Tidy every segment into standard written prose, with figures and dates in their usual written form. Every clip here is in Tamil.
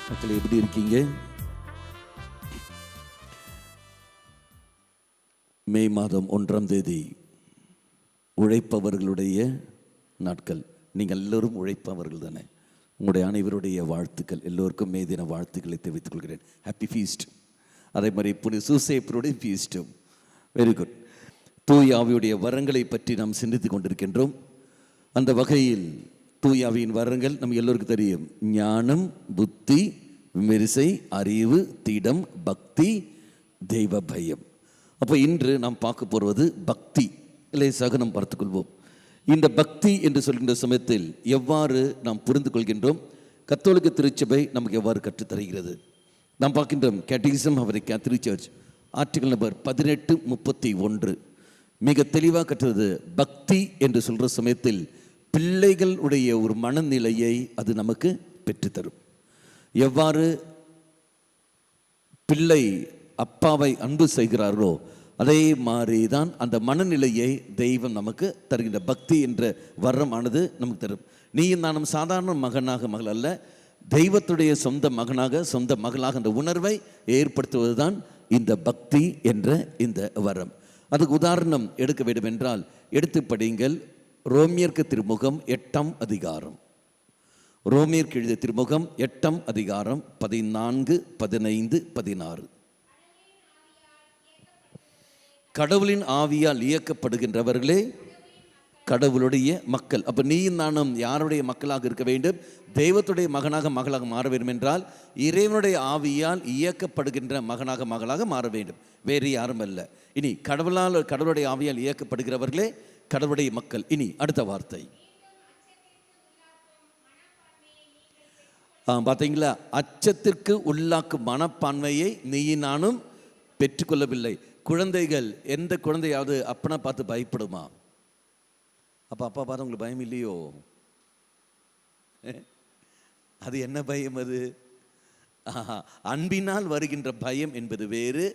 மக்கள் எப்படி இருக்கீங்க? மே மாதம் 1ஆம் தேதி உழைப்பவர்களுடைய நாட்கள். நீங்கள் எல்லோரும் உழைப்பவர்கள் தானே? உங்களுடைய அனைவருடைய வாழ்த்துக்கள், எல்லோருக்கும் மே தின வாழ்த்துக்களை தெரிவித்துக் கொள்கிறேன். Happy feast. அதே மாதிரி புனித சூசேப்பருடைய ஃபீஸ்டும். Very good. தூய ஆவியுடைய வரங்களை பற்றி நாம் சிந்தித்துக் கொண்டிருக்கின்றோம். அந்த வகையில் தூய ஆவியின் வரங்கள் நம்ம எல்லோருக்கும் தெரியும். ஞானம், புத்தி, விமரிசை, அறிவு, திடம், பக்தி, தெய்வ பயம். அப்போ இன்று நாம் பார்க்க போவது பக்தி. லேசாக நாம் பார்த்துக்கொள்வோம். இந்த பக்தி என்று சொல்கின்ற சமயத்தில் எவ்வாறு நாம் புரிந்து கொள்கின்றோம்? கத்தோலிக்க திருச்சபை நமக்கு எவ்வாறு கற்றுத்தருகிறது? நாம் பார்க்கின்றோம் catechism of the Catholic church article number 1831 மிக தெளிவாக கற்றுறது. பக்தி என்று சொல்கிற சமயத்தில் பிள்ளைகளுடைய ஒரு மனநிலையை அது நமக்கு பெற்றுத்தரும். எவ்வாறு பிள்ளை அப்பாவை அன்பு செய்கிறார்களோ அதே மாதிரி தான் அந்த மனநிலையை தெய்வம் நமக்கு தருகின்ற பக்தி என்ற வரமானது நமக்கு தரும். நீயும் நானும் சாதாரண மகனாக மகள் அல்ல, தெய்வத்துடைய சொந்த மகனாக சொந்த மகளாக அந்த உணர்வை ஏற்படுத்துவது தான் இந்த பக்தி என்ற இந்த வரம். அதுக்கு உதாரணம் எடுக்க வேண்டும் என்றால் எடுத்து படியுங்கள். ரோமியர்க்கு திருமுகம் 8ஆம் அதிகாரம். ரோமியர்க்கு எழுதிய திருமுகம் 8ஆம் அதிகாரம் 14, 15, 16. கடவுளின் ஆவியால் இயக்கப்படுகின்றவர்களே கடவுளுடைய மக்கள். அப்போ நீயும் நானும் யாருடைய மக்களாக இருக்க வேண்டும்? தெய்வத்துடைய மகனாக மகளாக மாற வேண்டும் என்றால் இறைவனுடைய ஆவியால் இயக்கப்படுகின்ற மகனாக மகளாக மாற வேண்டும், வேறு யாரும் அல்ல. இனி கடவுளுடைய ஆவியால் இயக்கப்படுகிறவர்களே கடவுளுடைய மக்கள். இனி அடுத்த வார்த்தை பார்த்தீங்களா? அச்சத்திற்கு உள்ளாக்கும் மனப்பான்மையை நீயும் நானும் பெற்றுக்கொள்ளவில்லை. குழந்தைகள், எந்த குழந்தையாவது அப்பனை பார்த்து பயப்படுமா? அப்போ அப்பா பார்த்து உங்களுக்கு பயம் இல்லையோ? அது என்ன பயம்? அது அன்பினால் வருகின்ற பயம் என்பது வேறு,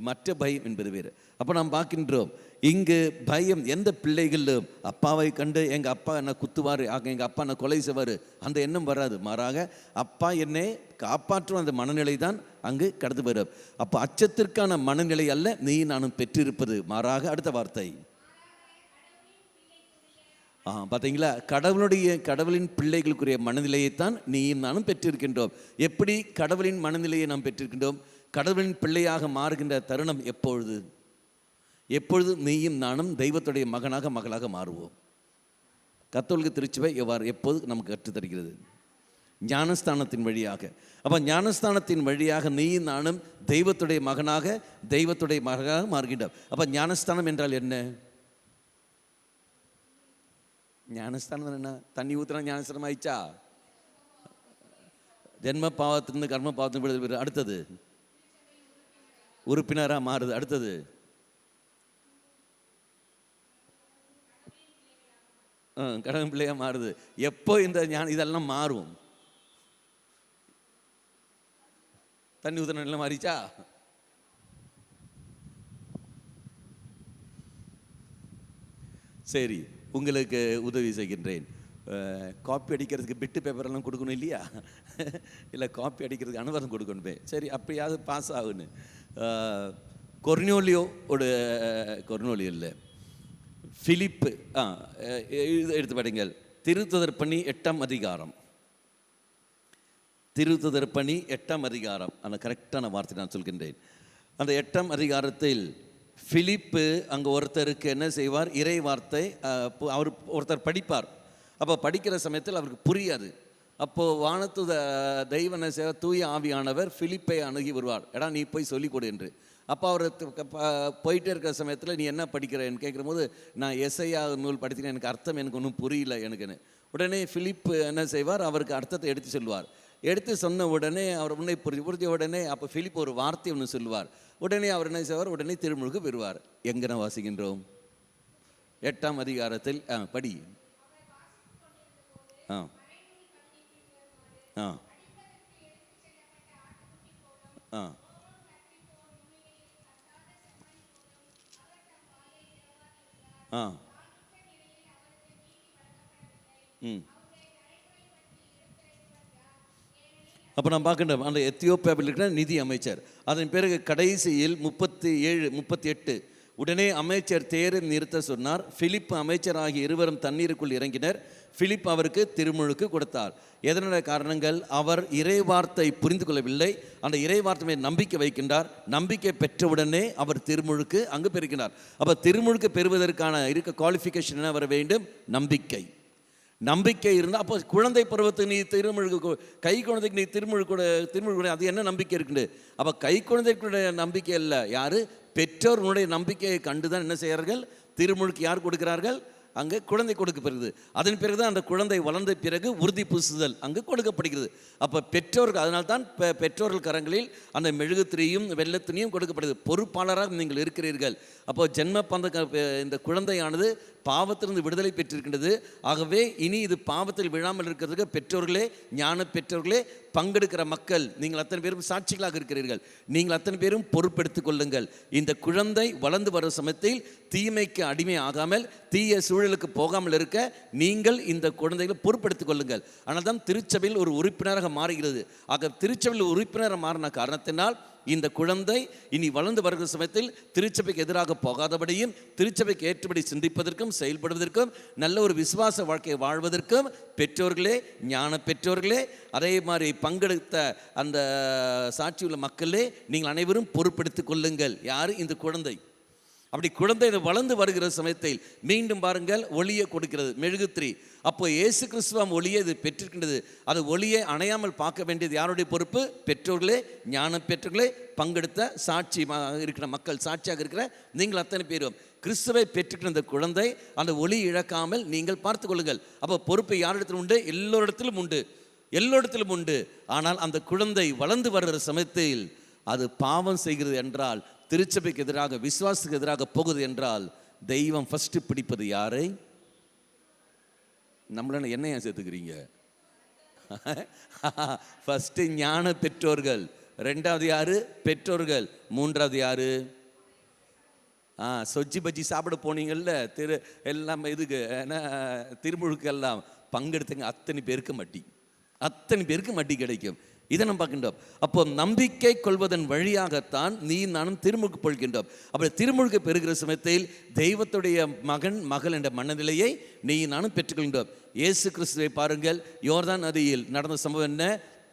மற்ற பயம் என்பது வேறு. அப்போ நாம் பார்க்கின்றோம் இங்கு பயம் எந்த பிள்ளைகளும் அப்பாவை கண்டு எங்கள் அப்பா என்னை குத்துவார், எங்கள் அப்பா என்னை கொலை செய்வார் அந்த எண்ணம் வராது. மாறாக அப்பா என்னை காப்பாற்றும் அந்த மனநிலை தான் அங்கு கடந்து வரும். அப்போ அச்சத்திற்கான மனநிலை அல்ல நீ நானும் பெற்றிருப்பது. மாறாக அடுத்த வார்த்தை பார்த்தீங்களா? கடவுளின் பிள்ளைகளுக்குரிய மனநிலையைத்தான் நீயும் நானும் பெற்றிருக்கின்றோம். எப்படி கடவுளின் மனநிலையை நாம் பெற்றிருக்கின்றோம்? கடவுளின் பிள்ளையாக மாறுகின்ற தருணம் எப்பொழுது? எப்பொழுது நீயும் நானும் தெய்வத்துடைய மகனாக மகளாக மாறுவோம். கத்தோலிக்க திருச்சபை எப்போது நமக்கு கற்றுத்தருகிறது? ஞானஸ்தானத்தின் வழியாக. அப்போ ஞானஸ்தானத்தின் வழியாக நீயும் நானும் தெய்வத்துடைய மகனாக தெய்வத்துடைய மகனாக மாறுகின்றோம். அப்போ ஞானஸ்தானம் என்றால் என்ன? ஞானஸ்தானம் என்ன? தண்ணி ஊற்றினா ஞானஸ்தானம் ஆயிடுச்சா? ஜென்ம பாவத்திலிருந்து கர்ம பாவத்தின் விடுதலை. அடுத்தது உறுப்பினராக மாறுது. அடுத்தது கடவுள் பிள்ளையாக மாறுது. எப்போ இந்த இதெல்லாம் மாறும்? தண்ணி ஊற்றின எல்லாம் மாறிச்சா? சரி, உங்களுக்கு உதவி செய்கின்றேன். காப்பி அடிக்கிறதுக்கு பிட்டு பேப்பரெல்லாம் கொடுக்கணும் இல்லையா? இல்லை, காப்பி அடிக்கிறதுக்கு அனுவாதம் கொடுக்கணுமே. சரி, அப்படியாவது பாஸ் ஆகுன்னு. கொர்னேலியோ இல்லை, பிலிப்பு எடுத்து படிங்கள். திருத்துதர் பணி 8ஆம் அதிகாரம். திருத்துதர் பணி 8ஆம் அதிகாரம். அந்த கரெக்டான வார்த்தை நான் சொல்கின்றேன். அந்த 8ஆம் அதிகாரத்தில் பிலிப்பு அங்கே ஒருத்தருக்கு என்ன செய்வார்? இறை வார்த்தை அவர் ஒருத்தர் படிப்பார். அப்போ படிக்கிற சமயத்தில் அவருக்கு புரியாது. அப்போது வானத்து தெய்வன சேவை தூய ஆவியானவர் பிலிப்பை அணுகி வருவார். எடா நீ போய் சொல்லிக் கொடு என்று. அப்போ அவர் போயிட்டே இருக்கிற சமயத்தில் நீ என்ன படிக்கிறேன்னு கேட்குற போது நான் எஸ்ஐயா நூல் படித்தேன், எனக்கு அர்த்தம் எனக்கு ஒன்றும் புரியல எனக்குன்னு. உடனே பிலிப்பு என்ன செய்வார்? அவருக்கு அர்த்தத்தை எடுத்து சொல்வார். எடுத்து சொன்ன உடனே அவர் உன்னை புரிஞ்ச உடனே அப்போ பிலிப் ஒரு வார்த்தை ஒன்று சொல்லுவார். உடனே அவர் என்ன செய்வார்? உடனே திருமுழுக்கு பெறுவார். எங்கே வாசிக்கின்றோம்? 8ஆம் அதிகாரத்தில் படி. ஆ ஆ ஆ ஆ அப்போ நான் பார்க்கின்றோம் அந்த எத்தியோப்பியாவில் இருக்கிற நிதி அமைச்சர். அதன் பிறகு கடைசியில் 38 உடனே அமைச்சர் தேரை நிறுத்த சொன்னார். பிலிப் அமைச்சர் ஆகிய இருவரும் தண்ணீருக்குள் இறங்கினர். பிலிப் அவருக்கு திருமுழுக்கு கொடுத்தார். எதனுடைய காரணங்கள்? அவர் இறைவார்த்தை புரிந்து கொள்ளவில்லை. அந்த இறைவார்த்தை நம்பிக்கை வைக்கின்றார். நம்பிக்கை பெற்றவுடனே அவர் திருமுழுக்கு அங்கு பெறுகிறார். அப்போ திருமுழுக்கு பெறுவதற்கான குவாலிஃபிகேஷன் என்ன வர வேண்டும்? நம்பிக்கை இருந்தால். அப்போ குழந்தை பருவத்துக்கு நீ திருமுழுக்கு, கை குழந்தைக்கு நீ திருமுழுக்கு அது என்ன நம்பிக்கை இருக்குது? அப்போ கை குழந்தைக்குடைய நம்பிக்கை இல்லை, யாரு? பெற்றோர்களுடைய நம்பிக்கையை கண்டுதான் என்ன செய்கிறார்கள்? திருமுழுக்கு யார் கொடுக்கிறார்கள்? அங்கே குழந்தை கொடுக்கப்படுகிறது. அதன் பிறகுதான் அந்த குழந்தை வளர்ந்த பிறகு உறுதி பூசுதல் அங்கு கொடுக்கப்படுகிறது. அப்போ பெற்றோர்கள், அதனால்தான் பெற்றோர்கள் கரங்களில் அந்த மெழுகுத்திரியும் வெள்ளத்தினையும் கொடுக்கப்படுது. பொறுப்பாளராக நீங்கள் இருக்கிறீர்கள். அப்போ ஜென்ம பந்த இந்த குழந்தையானது பாவத்திலிருந்து விடுதலை பெற்றிருக்கின்றது. ஆகவே இனி இது பாவத்தில் விழாமல் இருக்கிறதுக்கு பெற்றோர்களே, ஞான பெற்றோர்களே, பங்கெடுக்கிற மக்கள் நீங்கள் அத்தனை பேரும் சாட்சிகளாக இருக்கிறீர்கள். நீங்கள் அத்தனை பேரும் பொறுப்பெடுத்துக் கொள்ளுங்கள். இந்த குழந்தை வளர்ந்து வரும் சமயத்தில் தீமைக்கு அடிமை ஆகாமல், தீய சூழலுக்கு போகாமல் இருக்க நீங்கள் இந்த குழந்தைகளை பொறுப்பெடுத்துக் கொள்ளுங்கள். ஆனால் தான் திருச்சபையில் ஒரு உறுப்பினராக மாறுகிறது. ஆக திருச்சபையில் உறுப்பினராக மாறின காரணத்தினால் இந்த குழந்தை இனி வளர்ந்து வருகிற சமயத்தில் திருச்சபைக்கு எதிராக போகாதபடியும், திருச்சபைக்கு ஏற்றபடி சிந்திப்பதற்கும் செயல்படுவதற்கும், நல்ல ஒரு விசுவாச வாழ்க்கையை வாழ்வதற்கும் பெற்றோர்களே, ஞான பெற்றோர்களே, அதே மாதிரி பங்கெடுத்த அந்த சாட்சியுள்ள மக்களே, நீங்கள் அனைவரும் பொறுப்பெடுத்துக் கொள்ளுங்கள். யார்? இந்த குழந்தை. அப்படி குழந்தை வளர்ந்து வருகிற சமயத்தில் மீண்டும் பாருங்கள், ஒளியை கொடுக்கிறது, மெழுகுத்திரி. அப்போ இயேசு கிறிஸ்துவம் ஒளியை இது பெற்றிருக்கின்றது. அது ஒளியை அணையாமல் பார்க்க வேண்டியது யாருடைய பொறுப்பு? பெற்றோர்களே, ஞான பெற்றோர்களே, பங்கெடுத்த சாட்சி இருக்கிற மக்கள், சாட்சியாக இருக்கிற நீங்கள் அத்தனை பேரும் கிறிஸ்துவை பெற்றுக்கிற இந்த குழந்தை அந்த ஒளி இழக்காமல் நீங்கள் பார்த்து கொள்ளுங்கள். அப்போ பொறுப்பு யாரிடத்திலும் உண்டு? எல்லோரிடத்திலும் உண்டு. ஆனால் அந்த குழந்தை வளர்ந்து வருகிற சமயத்தில் அது பாவம் செய்கிறது என்றால், திருச்சபைக்கு எதிராக, விசுவாசத்துக்கு எதிராக போகுது என்றால், தெய்வம் ஃபர்ஸ்ட் பிடிப்பது யாரை? நம்மள என்ன ஏன் சேர்த்துக்கிறீங்க? ஃபர்ஸ்ட் ஞான பெற்றோர்கள், ரெண்டாவது யாரு? பெற்றோர்கள், மூன்றாவது யாரு? சொஜ்ஜி பஜ்ஜி சாப்பிட போனீங்கல்ல, எல்லாம் இதுக்கு திருமுழுக்கு எல்லாம் பங்கெடுத்துங்க, அத்தனை பேருக்கு மட்டி கிடைக்கும். இதை நம்ம பார்க்கின்றோம். அப்போ நம்பிக்கை கொள்வதன் வழியாகத்தான் நீ நானும் திருமுழுக்கு கொள்கின்றோம். அப்படி திருமுழுக்கு பெறுகிற சமயத்தில் தெய்வத்துடைய மகள் என்ற மனநிலையை நீ நானும் பெற்றுக்கொள்கின்றோம். இயேசு கிறிஸ்துவை பாருங்கள், யோர்தான் நதியில் நடந்த சம்பவம் என்ன?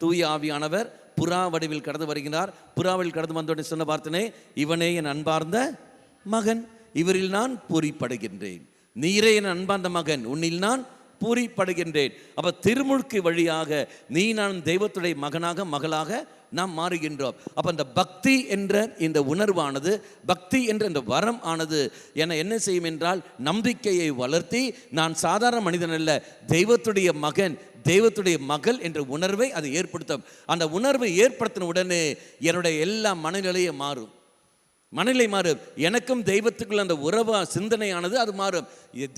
தூய ஆவியானவர் புறா வடிவில் கடந்து வருகிறார். புறாவில் கடந்து வந்தோடனே சொன்ன வார்த்தை, இவனே என் அன்பார்ந்த மகன், இவரில் நான் பூரிப்படுகின்றேன். நீரே என் அன்பார்ந்த மகன், உன்னில் நான் பூரிப்படுகின்றேன். அப்ப திருமுழுக்கு வழியாக நீ நான் தெய்வத்துடைய மகளாக நாம் மாறுகின்றோம். அப்ப இந்த பக்தி என்ற இந்த உணர்வானது, பக்தி என்ற இந்த வரம் ஆனது என்ன செய்யும் என்றால், நம்பிக்கையை வளர்த்தி நான் சாதாரண மனிதன் அல்ல, தெய்வத்துடைய மகன், தெய்வத்துடைய மகள் என்ற உணர்வை அது ஏற்படுத்தும். அந்த உணர்வை ஏற்படுத்தின உடனே என்னுடைய எல்லா மனநிலையும் மாறும். எனக்கும் தெய்வத்துக்குள்ள அந்த உறவு சிந்தனையானது அது மாறும்.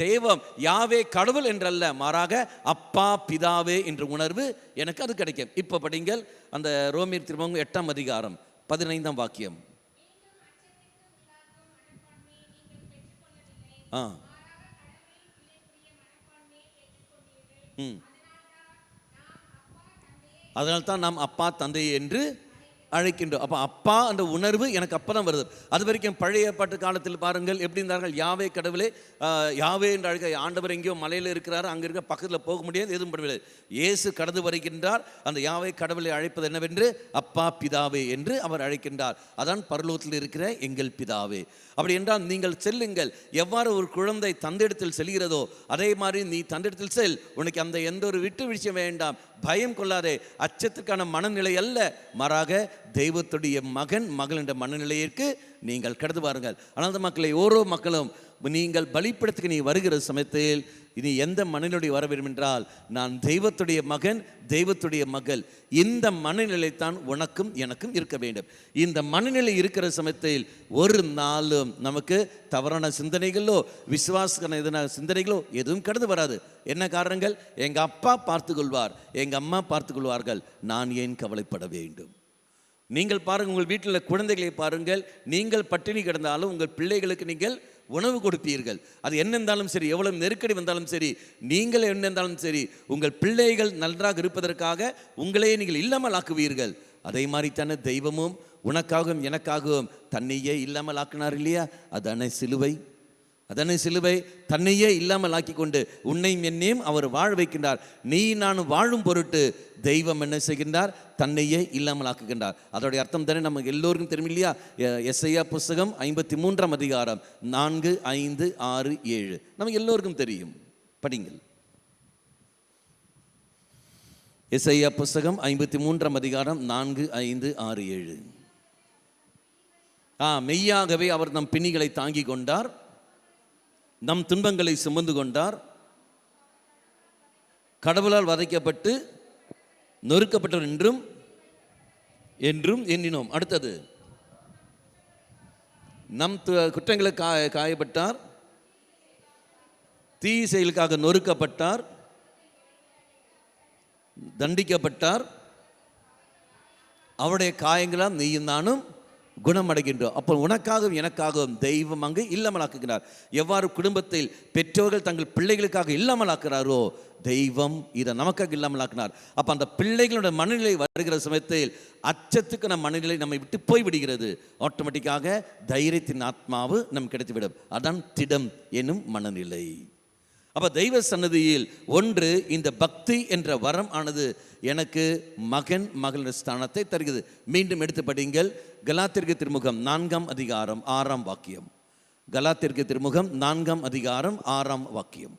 தெய்வம் யாவே கடவுள் என்றல்ல, மாறாக அப்பா பிதாவே என்ற உணர்வு எனக்கு அது கிடைக்கும். இப்ப படிங்கள் அந்த ரோமியர் திருமுகம் 8ஆம் அதிகாரம் 15ஆம் வாக்கியம். அதனால்தான் நாம் அப்பா தந்தை என்று அழைக்கின்றோம். அப்போ அப்பா அந்த உணர்வு எனக்கு அப்போ தான் வருது. அது வரைக்கும் பழைய பாட்டு காலத்தில் பாருங்கள் எப்படி இருந்தார்கள், யாவே கடவுளே, யாவே என்று அழைக்க, ஆண்டவர் எங்கேயோ மலையில் இருக்கிறார், அங்கே இருக்க பக்கத்தில் போக முடியாது, எதுவும் பண்ணவில்லை. இயேசு கடந்து வருகின்றார். அந்த யாவே கடவுளை அழைப்பது என்னவென்று, அப்பா பிதாவே என்று அவர் அழைக்கின்றார். அதான் பரலோகத்தில் இருக்கிற எங்கள் பிதாவே. அப்படி என்றால் நீங்கள் செல்லுங்கள். எவ்வாறு ஒரு குழந்தை தந்தையிடத்தில் செல்கிறதோ அதே மாதிரி நீ தந்தையிடத்தில் செல். உனக்கு அந்த எந்த ஒரு விட்டு வீழ்ச்சி வேண்டாம், பயம் கொள்ளாதே. அச்சத்துக்கான மனநிலை அல்ல, மாறாக தெய்வத்துடைய மகள் என்ற மனநிலையிற்கு நீங்கள் கடந்து வாருங்கள். ஆனால் மக்களை, ஓரோ மக்களும் நீங்கள் பலிப்படத்துக்கு நீ வருகிற சமயத்தில் இனி எந்த மனநிலை வர வேண்டும் என்றால், நான் தெய்வத்துடைய மகன், தெய்வத்துடைய மகள், இந்த மனநிலைத்தான் உனக்கும் எனக்கும் இருக்க வேண்டும். இந்த மனநிலை இருக்கிற சமயத்தில் ஒரு நாளும் நமக்கு தவறான சிந்தனைகளோ விசுவாச சிந்தனைகளோ எதுவும் கடந்து வராது. என்ன காரணங்கள்? எங்கள் அப்பா பார்த்து கொள்வார், எங்கள் அம்மா பார்த்து கொள்வார்கள், நான் ஏன் கவலைப்பட வேண்டும்? நீங்கள் பாருங்கள், உங்கள் வீட்டில் குழந்தைகளை பாருங்கள், நீங்கள் பட்டினி கிடந்தாலும் உங்கள் பிள்ளைகளுக்கு நீங்கள் உணவு கொடுப்பீர்கள். அது என்ன இருந்தாலும் சரி, எவ்வளவு நெருக்கடி வந்தாலும் சரி, நீங்கள் என்ன இருந்தாலும் சரி, உங்கள் பிள்ளைகள் நன்றாக இருப்பதற்காக உங்களையே நீங்கள் இல்லாமல் ஆக்குவீர்கள். அதே மாதிரி தானே தெய்வமும் உனக்காகவும் எனக்காகவும் தன்னையே இல்லாமல் ஆக்கினார் இல்லையா? அதானே சிலுவை. அதனை சிலுவை தன்னையே இல்லாமல் ஆக்கி கொண்டு உன்னையும் என்னையும் அவர் வாழ வைக்கின்றார். நீ நான் வாழும் பொருட்டு தெய்வம் என்ன செய்கின்றார்? தன்னையே இல்லாமல் ஆக்குகின்றார். அதோடைய அர்த்தம் தானே நமக்கு எல்லோருக்கும் தெரியும் இல்லையா? எஸ்ஐயா புஸ்தகம் 53ஆம் அதிகாரம் 4, 5, 6, 7 நமக்கு எல்லோருக்கும் தெரியும். படிங்கள். எஸ்ஐயா புஸ்தகம் 53ஆம் அதிகாரம் 4, 5, 6, 7. மெய்யாகவே அவர் நம் பிணிகளை தாங்கி கொண்டார், நம் துன்பங்களை சுமந்து கொண்டார், கடவுளால் வதைக்கப்பட்டு நொறுக்கப்பட்டவர் என்றும் என்றும் எண்ணினோம். அடுத்தது, நம் குற்றங்களுக்கு காயப்பட்டார், தீய செயலுக்காக நொறுக்கப்பட்டார், தண்டிக்கப்பட்டார், அவருடைய காயங்களால் நீயும் நானும் குணமடைகின்றோம். அப்போ உனக்காகவும் எனக்காகவும் தெய்வம் அங்கு இல்லாமல் ஆக்குகிறார். எவ்வாறு குடும்பத்தில் பெற்றோர்கள் தங்கள் பிள்ளைகளுக்காக இல்லாமல் ஆக்குறாரோ, தெய்வம் இதை நமக்காக இல்லாமல் ஆக்கினார். அப்போ அந்த பிள்ளைகளோட மனநிலை வருகிற சமயத்தில் அச்சத்துக்கு நம் மனநிலை நம்மை விட்டு போய்விடுகிறது. ஆட்டோமேட்டிக்காக தைரியத்தின் ஆத்மாவு நம் கிடைத்துவிடும். அதான் திடம் எனும் மனநிலை. அப்போ தெய்வ சன்னதியில் ஒன்று, இந்த பக்தி என்ற வரம் ஆனது எனக்கு மகன் மகளின் ஸ்தானத்தை தருகிறது. மீண்டும் எடுத்து படிங்கள். கலாத்தியருக்கு திருமுகம் 4ஆம் அதிகாரம் 6ஆம் வாக்கியம். கலாத்தியருக்கு திருமுகம் 4ஆம் அதிகாரம் 6ஆம் வாக்கியம்.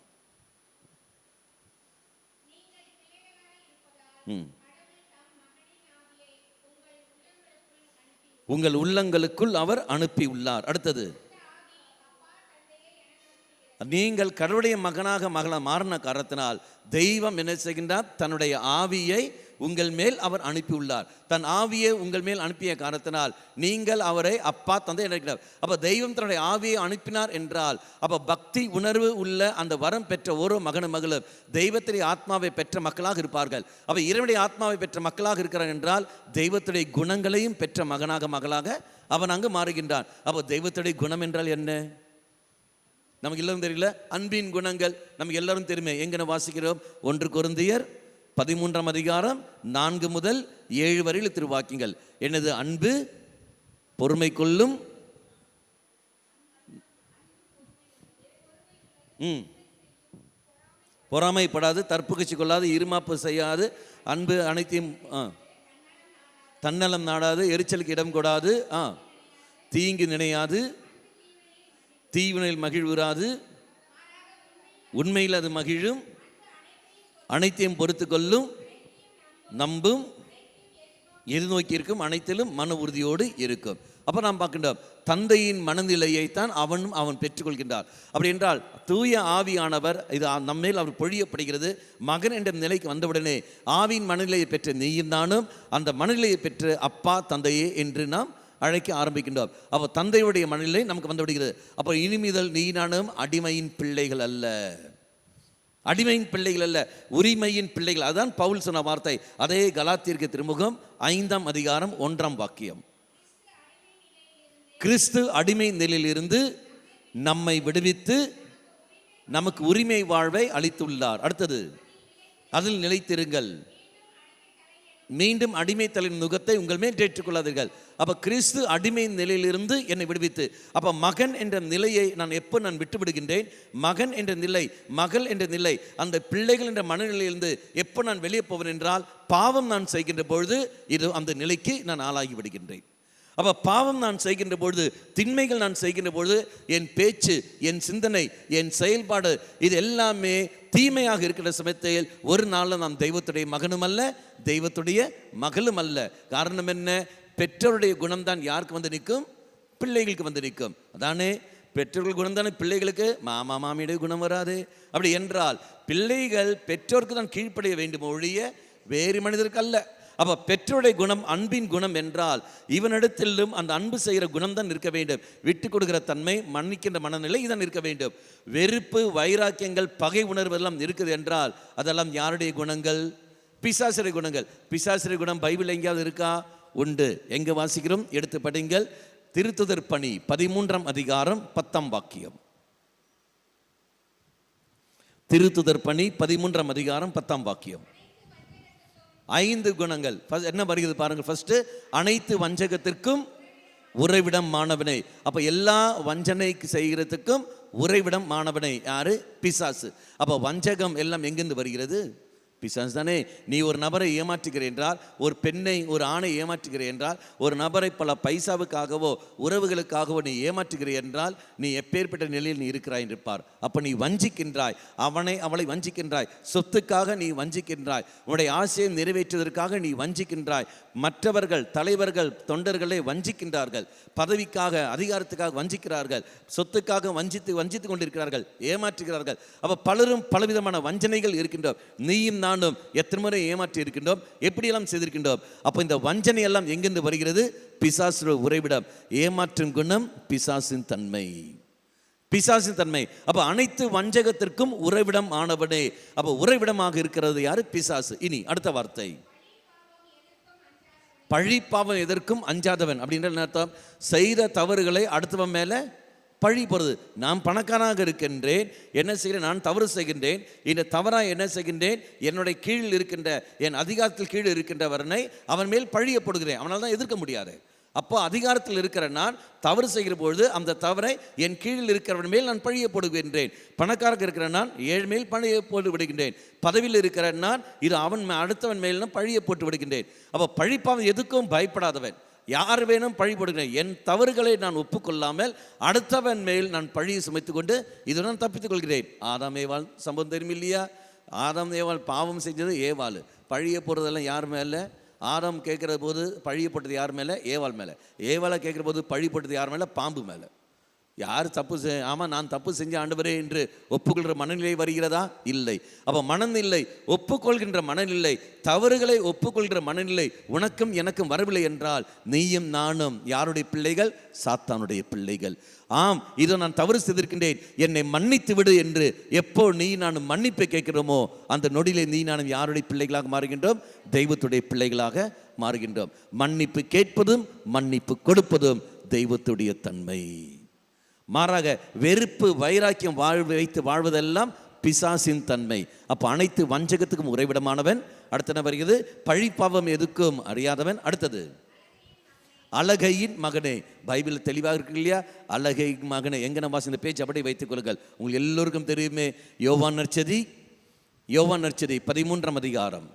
உங்கள் உள்ளங்களுக்குள் அவர் அனுப்பியுள்ளார். அடுத்தது, நீங்கள் கடவுளுடைய மகனாக மகள மாறின காரணத்தினால் தெய்வம் என்ன செய்கின்றார்? தன்னுடைய ஆவியை உங்கள் மேல் அவர் அனுப்பியுள்ளார். தன் ஆவியை உங்கள் மேல் அனுப்பிய காரணத்தினால் நீங்கள் அவரை அப்பா தந்தை நினைக்கிறார். அப்போ தெய்வம் தன்னுடைய ஆவியை அனுப்பினார் என்றால், அப்போ பக்தி உணர்வு உள்ள அந்த வரம் பெற்ற ஓரோ மகனும் மகளும் தெய்வத்துடைய ஆத்மாவை பெற்ற மக்களாக இருப்பார்கள். அப்போ இறைவனுடைய ஆத்மாவை பெற்ற மக்களாக இருக்கிறார் என்றால் தெய்வத்துடைய குணங்களையும் பெற்ற மகனாக மகளாக அவன் அங்கு மாறுகின்றான். அப்போ தெய்வத்துடைய குணம் என்றால் என்ன? நமக்கு எல்லாரும் தெரியல. அன்பின் குணங்கள் நமக்கு எல்லாரும் தெரியுமே. எங்கன வாசிக்கிறோம்? 1 கொரிந்தியர் 13ஆம் அதிகாரம் 4 முதல் 7 வரையில் திருவாக்கியங்கள். என்னது? அன்பு, பொறுமை கொள்ளும், பொறாமைப்படாது, தற்புகழ்ச்சி கொள்ளாது, இருமாப்பு செய்யாது, அன்பு அனைத்தையும், தன்னலம் நாடாது, எரிச்சலுக்கு இடம் கொடாது, தீங்கு நினையாது, தீவினையில் மகிழ்வுறாது, உண்மையில் அது மகிழும், அனைத்தையும் பொறுத்து கொள்ளும், நம்பும், எதிர்நோக்கி இருக்கும், அனைத்திலும் மன உறுதியோடு இருக்கும். அப்போ நாம் பார்க்கின்றோம் தந்தையின் மனநிலையைத்தான் அவன் பெற்றுக்கொள்கின்றார். அப்படி என்றால் தூய ஆவியானவர் இது நம்மேல் அவர் பொழியப்படுகிறது. மகன் என்ற நிலைக்கு வந்தவுடனே ஆவியின் மனநிலையை பெற்ற நீயும் நானும் அந்த மனநிலையை பெற்ற அப்பா தந்தையே என்று நாம் அழைக்க ஆரம்பிக்கின்றோம். அப்போ தந்தையுடைய மனநிலை நமக்கு வந்து விடுகிறது. அப்போ இனிமேல் நீ நானும் அடிமையின் பிள்ளைகள் அல்ல, அடிமையின் பிள்ளைகள் அல்ல, உரிமையின் பிள்ளைகள். அதுதான் பவுல் சொன்ன வார்த்தை. அதே கலாத்தியருக்கு திருமுகம் 5ஆம் அதிகாரம் 1ஆம் வாக்கியம். கிறிஸ்து அடிமை நிலையிலிருந்து நம்மை விடுவித்து நமக்கு உரிமை வாழ்வை அளித்துள்ளார். அடுத்தது, அதில் நிலைத்திருங்கள், மீண்டும் அடிமை தலையின் நுகத்தை உங்கள் மேல் ஏற்றுக்கொள்ளாதீர்கள். அப்போ கிறிஸ்து அடிமை நிலையிலிருந்து என்னை விடுவித்து, அப்போ மகன் என்ற நிலையை நான் எப்போ விட்டு விடுகின்றேன்? மகன் என்ற நிலை, மகள் என்ற நிலை, அந்த பிள்ளைகள் என்ற மனநிலையிலிருந்து எப்போ நான் வெளியே போவேன் என்றால், பாவம் நான் செய்கின்ற பொழுது இது அந்த நிலைக்கு நான் ஆளாகி விடுகின்றேன். அப்போ பாவம் நான் செய்கின்ற பொழுது, திண்மைகள் நான் செய்கின்ற பொழுது, என் பேச்சு, என் சிந்தனை, என் செயல்பாடு இது எல்லாமே தீமையாக இருக்கிற சமயத்தில் ஒரு நாளில் நான் தெய்வத்துடைய மகனும் அல்ல, தெய்வத்துடைய மகளும் அல்ல. காரணம் என்ன? பெற்றோருடைய குணம்தான் யாருக்கு வந்து நிற்கும்? பிள்ளைகளுக்கு வந்து நிற்கும். அதானே பெற்றோர்கள் குணம் தானே பிள்ளைகளுக்கு. மாமா மாமியுடைய குணம் வராது. அப்படி என்றால் பிள்ளைகள் பெற்றோருக்கு தான் கீழ்ப்படைய வேண்டும் ஒழிய வேறு மனிதருக்கு அல்ல. அப்போ பெற்றோருடைய குணம் அன்பின் குணம் என்றால் இவனிடத்திலும் அந்த அன்பு செய்கிற குணம் தான் இருக்க வேண்டும். விட்டு கொடுக்கிற தன்மை, மன்னிக்கின்ற மனநிலை இதான் இருக்க வேண்டும். வெறுப்பு, வைராக்கியங்கள், பகை உணர்வு எல்லாம் இருக்குது என்றால் அதெல்லாம் யாருடைய குணங்கள்? பிசாசுடைய குணங்கள். பிசாசுடைய குணம் பைபிள் எங்கேயாவது இருக்கா? உண்டு. எங்கே வாசிக்கிறோம்? எடுத்து படிங்கள். திருத்துதர் பணி 13ஆம் அதிகாரம் 10ஆம் வாக்கியம். திருத்துதர் பணி 13ஆம் அதிகாரம் 10ஆம் வாக்கியம். 5 குணங்கள் என்ன வருகிறது பாருங்கள். ஃபர்ஸ்ட், அனைத்து வஞ்சகத்திற்கும் உறைவிடம் மாணவனே. அப்ப எல்லா வஞ்சனைக்கு செய்கிறதுக்கும் உறைவிடம் மாணவனே யாரு? பிசாசு. அப்ப வஞ்சகம் எல்லாம் எங்கிருந்து வருகிறது? பிசாசு தானே. நீ ஒரு நபரை ஏமாற்றுகிறேன் என்றால், ஒரு பெண்ணை ஒரு ஆணை ஏமாற்றுகிறேன் என்றால், ஒரு நபரை பல பைசாவுக்காகவோ உறவுகளுக்காகவோ நீ ஏமாற்றுகிறேன் என்றால், நீ எப்பேற்பட்ட நிலையில் நீ இருக்கிறாய் இருப்பார். அப்ப நீ வஞ்சிக்கின்றாய், அவளை வஞ்சிக்கின்றாய், சொத்துக்காக நீ வஞ்சிக்கின்றாய், உன்னுடைய ஆசையை நிறைவேற்றுவதற்காக நீ வஞ்சிக்கின்றாய். மற்றவர்கள், தலைவர்கள், தொண்டர்களை வஞ்சிக்கின்றார்கள், பதவிக்காக அதிகாரத்துக்காக வஞ்சிக்கிறார்கள், சொத்துக்காக வஞ்சித்து கொண்டிருக்கிறார்கள், ஏமாற்றுகிறார்கள். அப்ப பலரும் பலவிதமான வஞ்சனைகள் இருக்கின்றோம். நீயும் நானும் எத்தனை முறை ஏமாற்றி இருக்கின்றோம், எப்படியெல்லாம் செய்திருக்கின்றோம். அப்போ இந்த வஞ்சனை எல்லாம் எங்கிருந்து வருகிறது? பிசாசு உறைவிடம். ஏமாற்றும் குணம் பிசாசின் தன்மை, பிசாசின் தன்மை. அப்ப அனைத்து வஞ்சகத்திற்கும் உறைவிடம் ஆனவனே. அப்ப உறைவிடமாக இருக்கிறது யாரு? பிசாசு. இனி அடுத்த வார்த்தை, பழிப்பாவம் எதற்கும் அஞ்சாதவன். அப்படின்ற அர்த்தம், செய்த தவறுகளை அடுத்தவன் மேல பழி போறது. நான் பணக்காரனாக இருக்கின்றேன், என்ன செய்கிறேன்? நான் தவறு செய்கின்றேன், இந்த தவறாக என்ன செய்கின்றேன்? என்னுடைய கீழ் இருக்கின்ற, என் அதிகாரத்தில் கீழ் இருக்கின்றவனை அவன் மேல் பழிய போடுகிறேன். அவனால் தான் எதிர்க்க முடியாது. அப்போ அதிகாரத்தில் இருக்கிற நான் தவறு செய்கிற பொழுது அந்த தவறை என் கீழில் இருக்கிறவன் மேல் நான் பழிய போடுகின்றேன். பணக்காரங்க இருக்கிற நான் ஏழு மேல் பழிய போட்டு விடுகின்றேன். பதவியில் இருக்கிற நான் இது அவன் அடுத்தவன் மேல் நான் பழிய போட்டு விடுகின்றேன். அப்போ பழிப்பாவன் எதுக்கும் பயப்படாதவன். யார் வேணும் பழி போடுகிறேன், என் தவறுகளை நான் ஒப்புக்கொள்ளாமல் அடுத்தவன் மேல் நான் பழியை சுமைத்து கொண்டு இதுடன் தப்பித்துக் கொள்கிறேன். ஆதாம் ஏவாள் சம்பவம் தெரியும் இல்லையா? ஆதாம் ஏவாள் பாவம் செஞ்சது ஏவாள். பழிய போடுறதெல்லாம் யார் மேலே? ஆதாம் கேட்குற போது பழிய போட்டது யார் மேலே? ஏவாள் மேலே. ஏவாளை கேட்குற போது பழி போட்டது யார் மேலே? பாம்பு மேலே. யார் தப்பு ஆமாம் நான் தப்பு செஞ்ச ஆண்டவரே என்று ஒப்புக்கொள்கிற மனநிலை வருகிறதா? இல்லை. அப்போ மனநிலை, ஒப்புக்கொள்கின்ற மனநிலை, தவறுகளை ஒப்புக்கொள்கிற மனநிலை உனக்கும் எனக்கும் வரவில்லை என்றால் நீயும் நானும் யாருடைய பிள்ளைகள்? சாத்தானுடைய பிள்ளைகள். ஆம், இதோ நான் தவறு செய்திருக்கின்றேன், என்னை மன்னித்து விடு என்று எப்போ நீ நானும் மன்னிப்பை கேட்கிறோமோ அந்த நொடியிலே நீ நானும் யாருடைய பிள்ளைகளாக மாறுகின்றோம்? தெய்வத்துடைய பிள்ளைகளாக மாறுகின்றோம். மன்னிப்பு கேட்பதும் மன்னிப்பு கொடுப்பதும் தெய்வத்துடைய தன்மை. மாறாக வெறுப்பு, வைராக்கியம் வைத்து வாழ்வதெல்லாம் பிசாசின் தன்மை. அப்போ அனைத்து வஞ்சகத்துக்கும் உறைவிடமானவன். அடுத்த வருகிறது, பழிப்பாவம் எதுக்கும் அறியாதவன். அடுத்தது, அழகையின் மகனே. பைபிள் தெளிவாக இருக்கு இல்லையா? அழகை மகனே. எங்க நம்ம இந்த பேச்சு அப்படியே வைத்துக் கொள்ளுங்கள். உங்களுக்கு எல்லோருக்கும் தெரியுமே, யோவான் நற்செய்தி 13ஆம் அதிகாரம்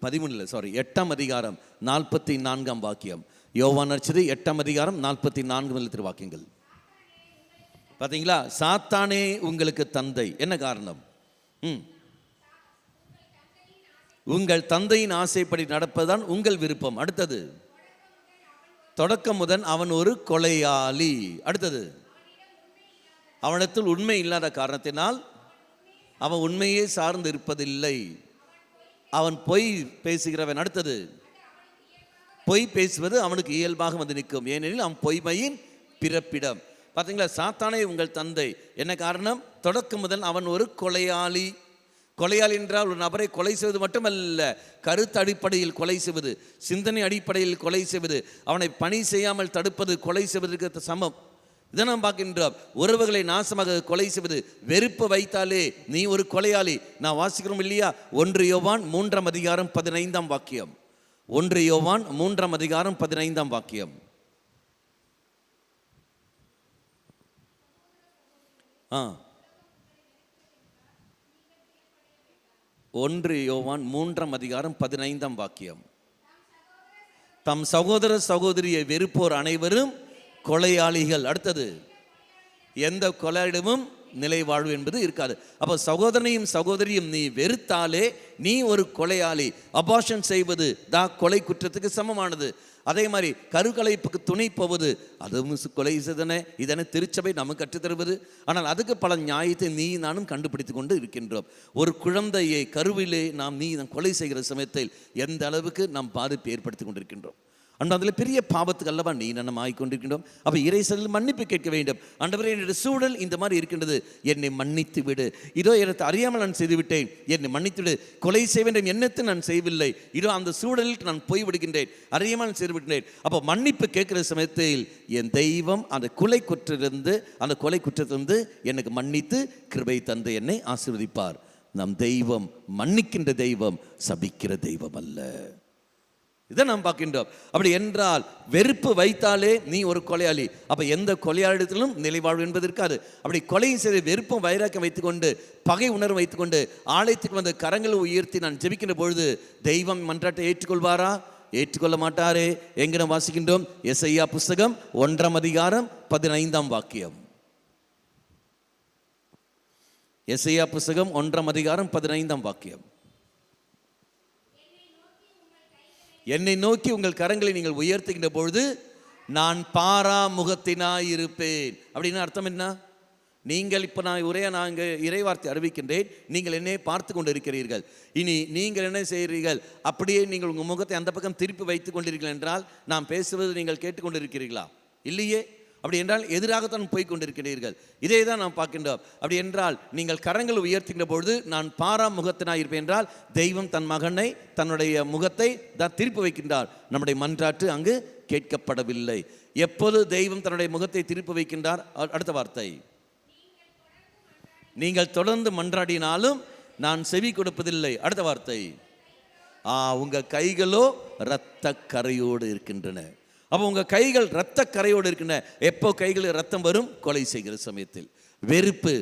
8ஆம் அதிகாரம் 44ஆம் வாக்கியம். யோவான் நற்செய்தி 8ஆம் அதிகாரம் 44 வாக்கியங்கள். பார்த்தீங்களா? சாத்தானே உங்களுக்கு தந்தை. என்ன காரணம்? உங்கள் தந்தையின் ஆசைப்படி நடப்பதுதான் உங்கள் விருப்பம். அடுத்தது, தொடக்கம் முதல் அவன் ஒரு கொலையாளி. அடுத்தது, அவனிடத்தில் உண்மை இல்லாத காரணத்தினால் அவன் உண்மையே சார்ந்து இருப்பதில்லை, அவன் பொய் பேசுகிறவன். அடுத்தது, பொய் பேசுவது அவனுக்கு இயல்பாக வந்து நிற்கும், ஏனெனில் அவன் பொய்மையின் பிறப்பிடம். பார்த்தீங்களா? சாத்தானே உங்கள் தந்தை. என்ன காரணம்? தொடக்கம் முதல் அவன் ஒரு கொலையாளி. கொலையாளி என்றால் ஒரு நபரை கொலை செய்வது மட்டுமல்ல, கருத்து அடிப்படையில் கொலை செய்வது, சிந்தனை அடிப்படையில் கொலை செய்வது, அவனை பணி செய்யாமல் தடுப்பது கொலை செய்வதற்கு சமம். இதை நாம் பார்க்கின்றோம். உறவுகளை நாசமாக கொலை செய்வது, வெறுப்பு வைத்தாலே நீ ஒரு கொலையாளி. நான் வாசிக்கிறோம் இல்லையா? 1 யோவான் 3ஆம் அதிகாரம் 15ஆம் வாக்கியம். 1 யோவான் 3ஆம் அதிகாரம் 15ஆம் வாக்கியம். 1 யோவான் 3ஆம் அதிகாரம் 15ஆம் வாக்கியம். தம் சகோதர சகோதரியை வெறுப்போர் அனைவரும் கொலையாளிகள். அடுத்தது, எந்த கொலையிடமும் நிலை வாழ்வு என்பது இருக்காது. அப்போ சகோதரனையும் சகோதரியும் நீ வெறுத்தாலே நீ ஒரு கொலையாளி. அபார்ஷன் செய்வது தான் கொலை குற்றத்துக்கு சமமானது. அதே மாதிரி கருக்கலைப்புக்கு துணை போவது அதுவும் கொலை செய்தன. இதனை திருச்சபை நமக்கு கற்றுத்தருவது. ஆனால் அதுக்கு பல நியாயத்தை நீ நானும் கண்டுபிடித்து கொண்டு இருக்கின்றோம். ஒரு குழந்தையை கருவிலே நாம் கொலை செய்கிற சமயத்தில் எந்த அளவுக்கு நாம் பாதிப்பு ஏற்படுத்தி கொண்டிருக்கின்றோம். அண்ட் அதில் பெரிய பாவத்துக்கு அல்லவா நீ நம்ம ஆகிக்கொண்டிருக்கின்றோம். அப்போ இறைசலில் மன்னிப்பு கேட்க வேண்டும். ஆண்டவரே, என்னுடைய சூழல் இந்த மாதிரி இருக்கின்றது, என்னை மன்னித்து விடு. இதோ எனக்கு அறியாமல் நான் செய்துவிட்டேன், என்னை மன்னித்து விடு. கொலை செய்ய வேண்டும் எண்ணத்தை நான் செய்யவில்லை, இதோ அந்த சூழலில் நான் போய் விடுகின்றேன், அறியாமல் செய்து விடுகின்றேன். அப்போ மன்னிப்பு கேட்கிற சமயத்தில் என் தெய்வம் அந்த கொலை குற்றத்திலிருந்து எனக்கு மன்னித்து கிருபை தந்து என்னை ஆசீர்வதிப்பார். நம் தெய்வம் மன்னிக்கின்ற தெய்வம், சபிக்கிற தெய்வம் அல்ல. இதை நாம் பார்க்கின்றோம். அப்படி என்றால் வெறுப்பு வைத்தாலே நீ ஒரு கொலையாளி. அப்போ எந்த கொலையாளிடத்திலும் நிலைவாழ்வு என்பது இருக்காது. அப்படி கொலை செய்து வெறுப்பும் வைராக்கியம் வைத்துக்கொண்டு பகை உணர்வு வைத்துக்கொண்டு ஆலயத்துக்கு வந்து கரங்களை உயர்த்தி நான் ஜெபிக்கின்ற பொழுது தெய்வம் மன்றாட்டை ஏற்றுக்கொள்வாரா? ஏற்றுக்கொள்ள மாட்டாரே. எங்கே நாம் வாசிக்கின்றோம்? எசையா புஸ்தகம் 1:15. எசையா புஸ்தகம் 1:15. என்னை நோக்கி உங்கள் கரங்களை நீங்கள் உயர்த்துகின்ற பொழுது நான் பாராமுகத்தினாய் இருப்பேன். அப்படின்னு அர்த்தம் என்ன? நீங்கள் இப்போ நான் இங்கே இறைவார்த்தை அறிவிக்கின்றேன், நீங்கள் என்னை பார்த்து கொண்டு இருக்கிறீர்கள். இனி நீங்கள் என்ன செய்கிறீர்கள்? அப்படியே நீங்கள் உங்கள் முகத்தை அந்த பக்கம் திருப்பி வைத்து கொண்டிருக்கிறீர்கள் என்றால் நான் பேசுவது நீங்கள் கேட்டுக்கொண்டிருக்கிறீர்களா? இல்லையே. அப்படி என்றால் எதிராகத்தான் போய் கொண்டிருக்கிறீர்கள். இதே தான் நாம் பார்க்கின்றோம். அப்படி என்றால் நீங்கள் கரங்கள் உயர்த்துகின்ற பொழுது நான் பாராமுகத்தினாய் இருப்பேன் என்றால் தெய்வம் தன் மகனை தன்னுடைய முகத்தை தான் திருப்பி வைக்கின்றார். நம்முடைய மன்றாட்டு அங்கு கேட்கப்படவில்லை. எப்போது தெய்வம் தன்னுடைய முகத்தை திருப்பி வைக்கின்றார்? அடுத்த வார்த்தை, நீங்கள் தொடர்ந்து மன்றாடினாலும் நான் செவி கொடுப்பதில்லை. அடுத்த வார்த்தை, உங்கள் கைகளோ இரத்த கரையோடு இருக்கின்றன. அப்போ உங்கள் கைகள் இரத்த கரையோடு இருக்கின்றன. எப்போ கைகளில் ரத்தம் வரும்? கொலை செய்கிற சமயத்தில். வெறுப்பு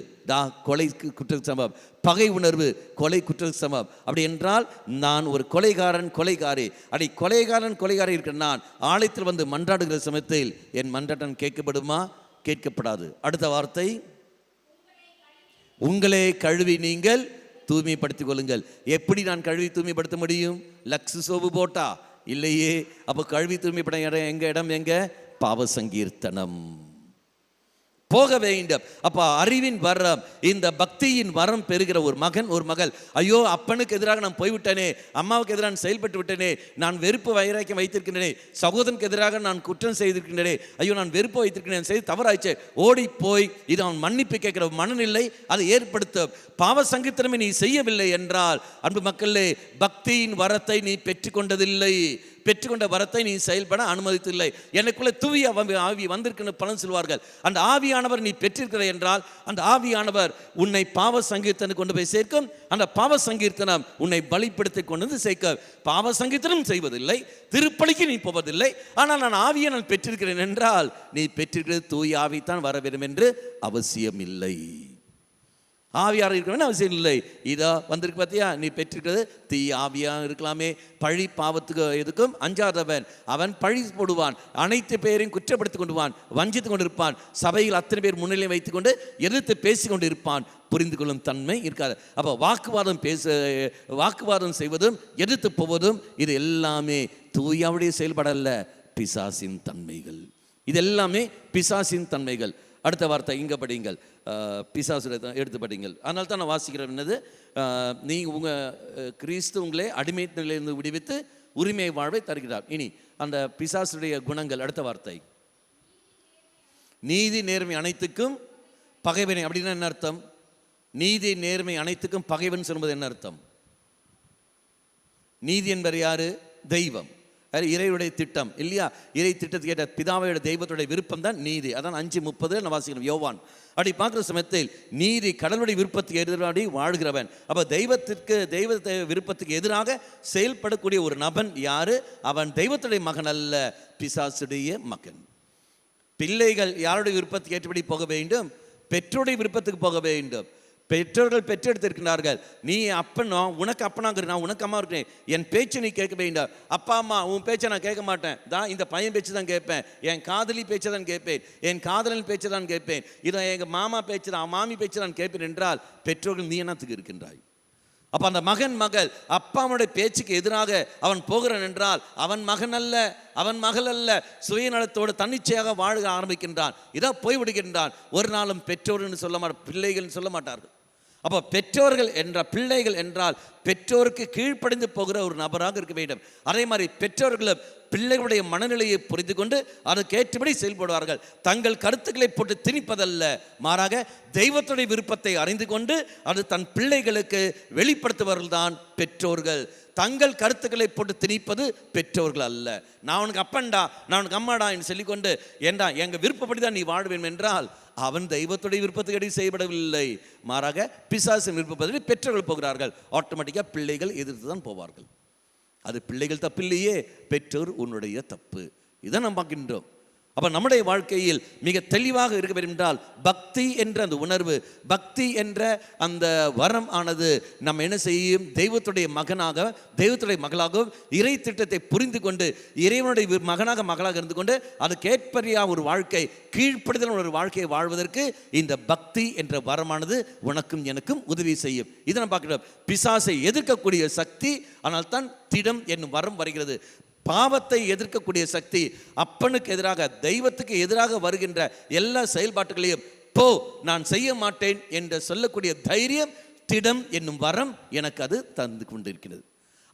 கொலைக்கு குற்றத்துக்கு சமம், பகை உணர்வு கொலை குற்றத்துக்கு சமம். அப்படி என்றால் நான் ஒரு கொலைகாரி. அப்படி கொலைகாரி இருக்கிற நான் ஆலயத்தில் வந்து மன்றாடுகிற சமயத்தில் என் மன்றாட்டம் கேட்கப்படுமா? கேட்கப்படாது. அடுத்த வார்த்தை, உங்களே கழுவி நீங்கள் தூய்மைப்படுத்திக் கொள்ளுங்கள். எப்படி நான் கழுவி தூய்மைப்படுத்த முடியும்? லக்ஸ் சோப்பு போட்டா? இல்லையே. அப்போ கழுவி தூய்மைப்பட இடம் எங்க? பாவ சங்கீர்த்தனம் போக வேண்டும். அப்போ அறிவின் வரம், இந்த பக்தியின் வரம் பெறுகிற ஒரு மகன் ஒரு மகள், ஐயோ அப்பனுக்கு எதிராக நான் போய்விட்டேனே, அம்மாவுக்கு எதிராக நான் செயல்பட்டு விட்டேனே, நான் வெறுப்பு வைராக்கியம் வைத்திருக்கின்றேனே, சகோதரனுக்கு எதிராக நான் குற்றம் செய்திருக்கின்றேனே, ஐயோ நான் வெறுப்பு வைத்திருக்கிறேன், செய்து தவறாயிச்சே, ஓடி போய் இது அவன் மன்னிப்பு கேட்கிற மனநிலை அதை ஏற்படுத்த. பாவ சங்கீர்த்தனமே நீ செய்யவில்லை என்றால் அன்பு மக்களே, பக்தியின் வரத்தை நீ பெற்றுக்கொண்டதில்லை. பெற்றுக்கொண்ட வரத்தை நீ செயல்பட அனுமதித்தில்லை. எனக்குள்ள தூய ஆவி வந்திருக்குன்னு பலன் சொல்வார்கள். அந்த ஆவியானவர் நீ பெற்றிருக்கிற என்றால் அந்த ஆவியானவர் உன்னை பாவ சங்கீர்த்தனுக்கு கொண்டு போய் சேர்க்கும். அந்த பாவ சங்கீர்த்தனம் உன்னை பலிப்படுத்தி கொண்டு வந்து சேர்க்க. பாவ சங்கீர்த்தனம் செய்வதில்லை, திருப்பலிக்கு நீ போவதில்லை. ஆனால் நான் ஆவியை நான் பெற்றிருக்கிறேன் என்றால் நீ பெற்றிருக்கிறது தூய ஆவித்தான் வர வேண்டும் என்று அவசியம் இல்லை. ஆவியாக இருக்கணும்னு அவசியம் இல்லை. இதோ வந்திருக்கு பார்த்தியா, நீ பெற்றிருக்கிறது தீய ஆவியாக இருக்கலாமே. பழி பாவத்துக்கு எதுக்கும் அஞ்சாதவன் அவன் பழி போடுவான், அனைத்து பேரையும் குற்றப்படுத்தி கொண்டுவான், வஞ்சித்து கொண்டு இருப்பான், சபையில் அத்தனை பேர் முன்னிலை வைத்துக்கொண்டு எதிர்த்து பேசிக்கொண்டு இருப்பான். புரிந்து கொள்ளும் தன்மை இருக்காது. அப்போ வாக்குவாதம் செய்வதும் எதிர்த்து போவதும் இது எல்லாமே தூயாவுடைய செயல்படல்ல, பிசாசின் தன்மைகள். இது எல்லாமே பிசாசின் தன்மைகள். அடுத்த வார்த்தை இங்கே படிங்கள், பிசாசுடைய எடுத்து படிங்கள். அதனால தான் நான் வாசிக்கிறேன். என்னது? கிறிஸ்து உங்களே அடிமை நிலையிலிருந்து விடுவித்து உரிமை வாழ்வை தருகிறார். இனி அந்த பிசாசுடைய குணங்கள். அடுத்த வார்த்தை, நீதி நேர்மை அனைத்துக்கும் பகைவனை. அப்படின்னா என்ன அர்த்தம்? நீதி நேர்மை அனைத்துக்கும் பகைவன் சொல்வது என்ன அர்த்தம்? நீதி என்பது யாரு? தெய்வம், இறையுடைய திட்டம் இல்லையா? இறை திட்டத்துக்கு ஏற்ற பிதாவையோட தெய்வத்துடைய விருப்பம் தான் நீதி. அதான் 5:30 நான் வாசிக்கிறோம் யோவான். அப்படி பார்க்குற சமயத்தில் நீதி கடவுளுடைய விருப்பத்துக்கு எதிராக வாழ்கிறவன். அப்போ தெய்வ விருப்பத்துக்கு எதிராக செயல்படக்கூடிய ஒரு நபன் யாரு? அவன் தெய்வத்துடைய மகன் அல்ல, பிசாசுடைய மகன். பிள்ளைகள் யாருடைய விருப்பத்துக்கு ஏற்றபடி போக வேண்டும்? பெற்றோருடைய விருப்பத்துக்கு போக வேண்டும். பெற்றோர்கள் பெற்றெடுத்திருக்கிறார்கள். நீ அப்பன், உனக்கு அப்பனாங்கிற, நான் உனக்கு அம்மா இருக்கிறேன், என் பேச்சு நீ கேட்க வேண்டாம். அப்பா அம்மா உன் பேச்சை நான் கேட்க மாட்டேன், தான் இந்த பையன் பேச்சு தான் கேட்பேன், என் காதலி பேச்சை தான் கேட்பேன், என் காதலன் பேச்சை தான் கேட்பேன், இதை எங்கள் மாமா பேச்சு தான் மாமி பேச்சு தான் கேட்பேன் என்றால் பெற்றோர்கள் நீ என்னத்துக்கு இருக்கின்றாய்? அப்போ அந்த மகள் அப்பாவுடைய பேச்சுக்கு எதிராக அவன் போகிறான் என்றால் அவன் மகன் அல்ல, அவன் மகள் அல்ல, சுயநலத்தோடு தன்னிச்சையாக வாழ ஆரம்பிக்கின்றான். இதான் போய்விடுகின்றான். ஒரு நாளும் பெற்றோர்னு சொல்ல மாட்டார், பிள்ளைகள்னு சொல்ல மாட்டார்கள். அப்போ பெற்றோர்கள் என்ற பிள்ளைகள் என்றால் பெற்றோருக்கு கீழ்ப்படிந்து போகிற ஒரு நபராக இருக்க வேண்டும். அதே மாதிரி பெற்றோர்களும் பிள்ளைகளுடைய மனநிலையை புரிந்து கொண்டு அதற்கேற்றபடி செயல்படுவார்கள். தங்கள் கருத்துக்களை போட்டு திணிப்பதல்ல, மாறாக தெய்வத்துடைய விருப்பத்தை அறிந்து கொண்டு அது தன் பிள்ளைகளுக்கு வெளிப்படுத்துபவர்கள் தான் பெற்றோர்கள். தங்கள் கருத்துக்களை போட்டு திணிப்பது பெற்றோர்கள் அல்ல. நான் உனக்கு அப்பன்டா, நான் உனக்கு அம்மாடா என்று சொல்லிக்கொண்டு ஏண்டா எங்கள் விருப்பப்படி தான் நீ வாழ வேண்டும் என்றால் அவன் தெய்வத்துடைய விருப்பத்துக்கு செய்யப்படவில்லை, மாறாக பிசாசின் விருப்பப்படி பெற்றோர்கள் போகிறார்கள். ஆட்டோமேட்டிக்காக பிள்ளைகள் எதிர்த்து தான் போவார்கள். அது பிள்ளைகள் தப்பில்லையே, பெற்றோர் உன்னுடைய தப்பு. இதை நாம் பார்க்கின்றோம். அப்போ நம்முடைய வாழ்க்கையில் மிக தெளிவாக இருக்க வேண்டும் என்றால் பக்தி என்ற அந்த உணர்வு, பக்தி என்ற அந்த வரம் ஆனது நம்ம என்ன செய்யும், தெய்வத்துடைய மகனாக தெய்வத்துடைய மகளாகவும் இறை திட்டத்தை புரிந்து கொண்டு இறைவனுடைய மகனாக மகளாக இருந்து கொண்டு அதுக்கேற்பறியா ஒரு வாழ்க்கை, கீழ்ப்படுதல் ஒரு வாழ்க்கையை வாழ்வதற்கு இந்த பக்தி என்ற வரமானது உனக்கும் எனக்கும் உதவி செய்யும். இதை நம்ம பார்க்கிறோம். பிசாசை எதிர்க்கக்கூடிய சக்தி, ஆனால் தான் திடம் என்னும் வரம் வருகிறது. பாவத்தை எதிர்க்கக்கூடிய சக்தி, அப்பனுக்கு எதிராக தெய்வத்துக்கு எதிராக வருகின்ற எல்லா செயல்பாட்டுகளையும் போ நான் செய்ய மாட்டேன் என்று சொல்லக்கூடிய தைரியம், திடம் என்னும் வரம் எனக்கு அது தந்து கொண்டிருக்கிறது.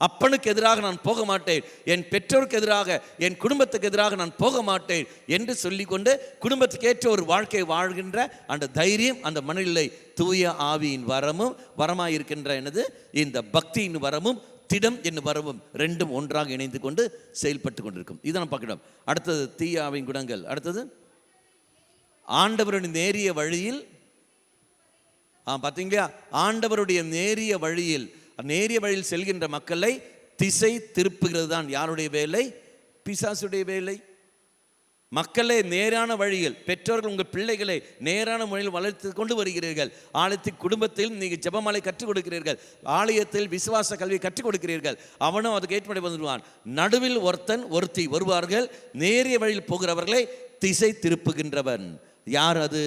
அப்பனுக்கு எதிராக நான் போக மாட்டேன், என் பெற்றோருக்கு எதிராக, என் குடும்பத்துக்கு எதிராக நான் போக மாட்டேன் என்று சொல்லிக்கொண்டு குடும்பத்துக்கு ஏற்ற ஒரு வாழ்க்கையை வாழ்கின்ற அந்த தைரியம், அந்த மனநிலை தூய ஆவியின் வரமும் வரமாயிருக்கின்ற எனது இந்த பக்தியின் வரமும் திடம் என்னும் வரவும் ரெண்டும் ஒன்றாக இணைந்து கொண்டு செயல்பட்டு கொண்டிருக்கும். இதை நம்ம பார்க்கணும். அடுத்தது தீய ஆவியின் குணங்கள். அடுத்தது ஆண்டவருடைய நேரிய வழியில், பார்த்தீங்களா, ஆண்டவருடைய நேரிய வழியில் செல்கின்ற மக்களை திசை திருப்புகிறது தான் யாருடைய வேலை? பிசாசுடைய வேலை. மக்களை நேரான வழியில், பெற்றோர்கள் உங்கள் பிள்ளைகளை நேரான முறையில் வளர்த்து கொண்டு வருகிறீர்கள். ஆலயத்தில் குடும்பத்தில் நீங்கள் ஜெபமாலை கற்றுக் கொடுக்கிறீர்கள், ஆலயத்தில் விசுவாச கல்வியை கற்றுக் கொடுக்கிறீர்கள். அவனும் அதுக்கு ஏற்பட வந்துடுவான். நடுவில் ஒருத்தி வருவார்கள். நேரிய வழியில் போகிறவர்களை திசை திருப்புகின்றவன் யார்? அது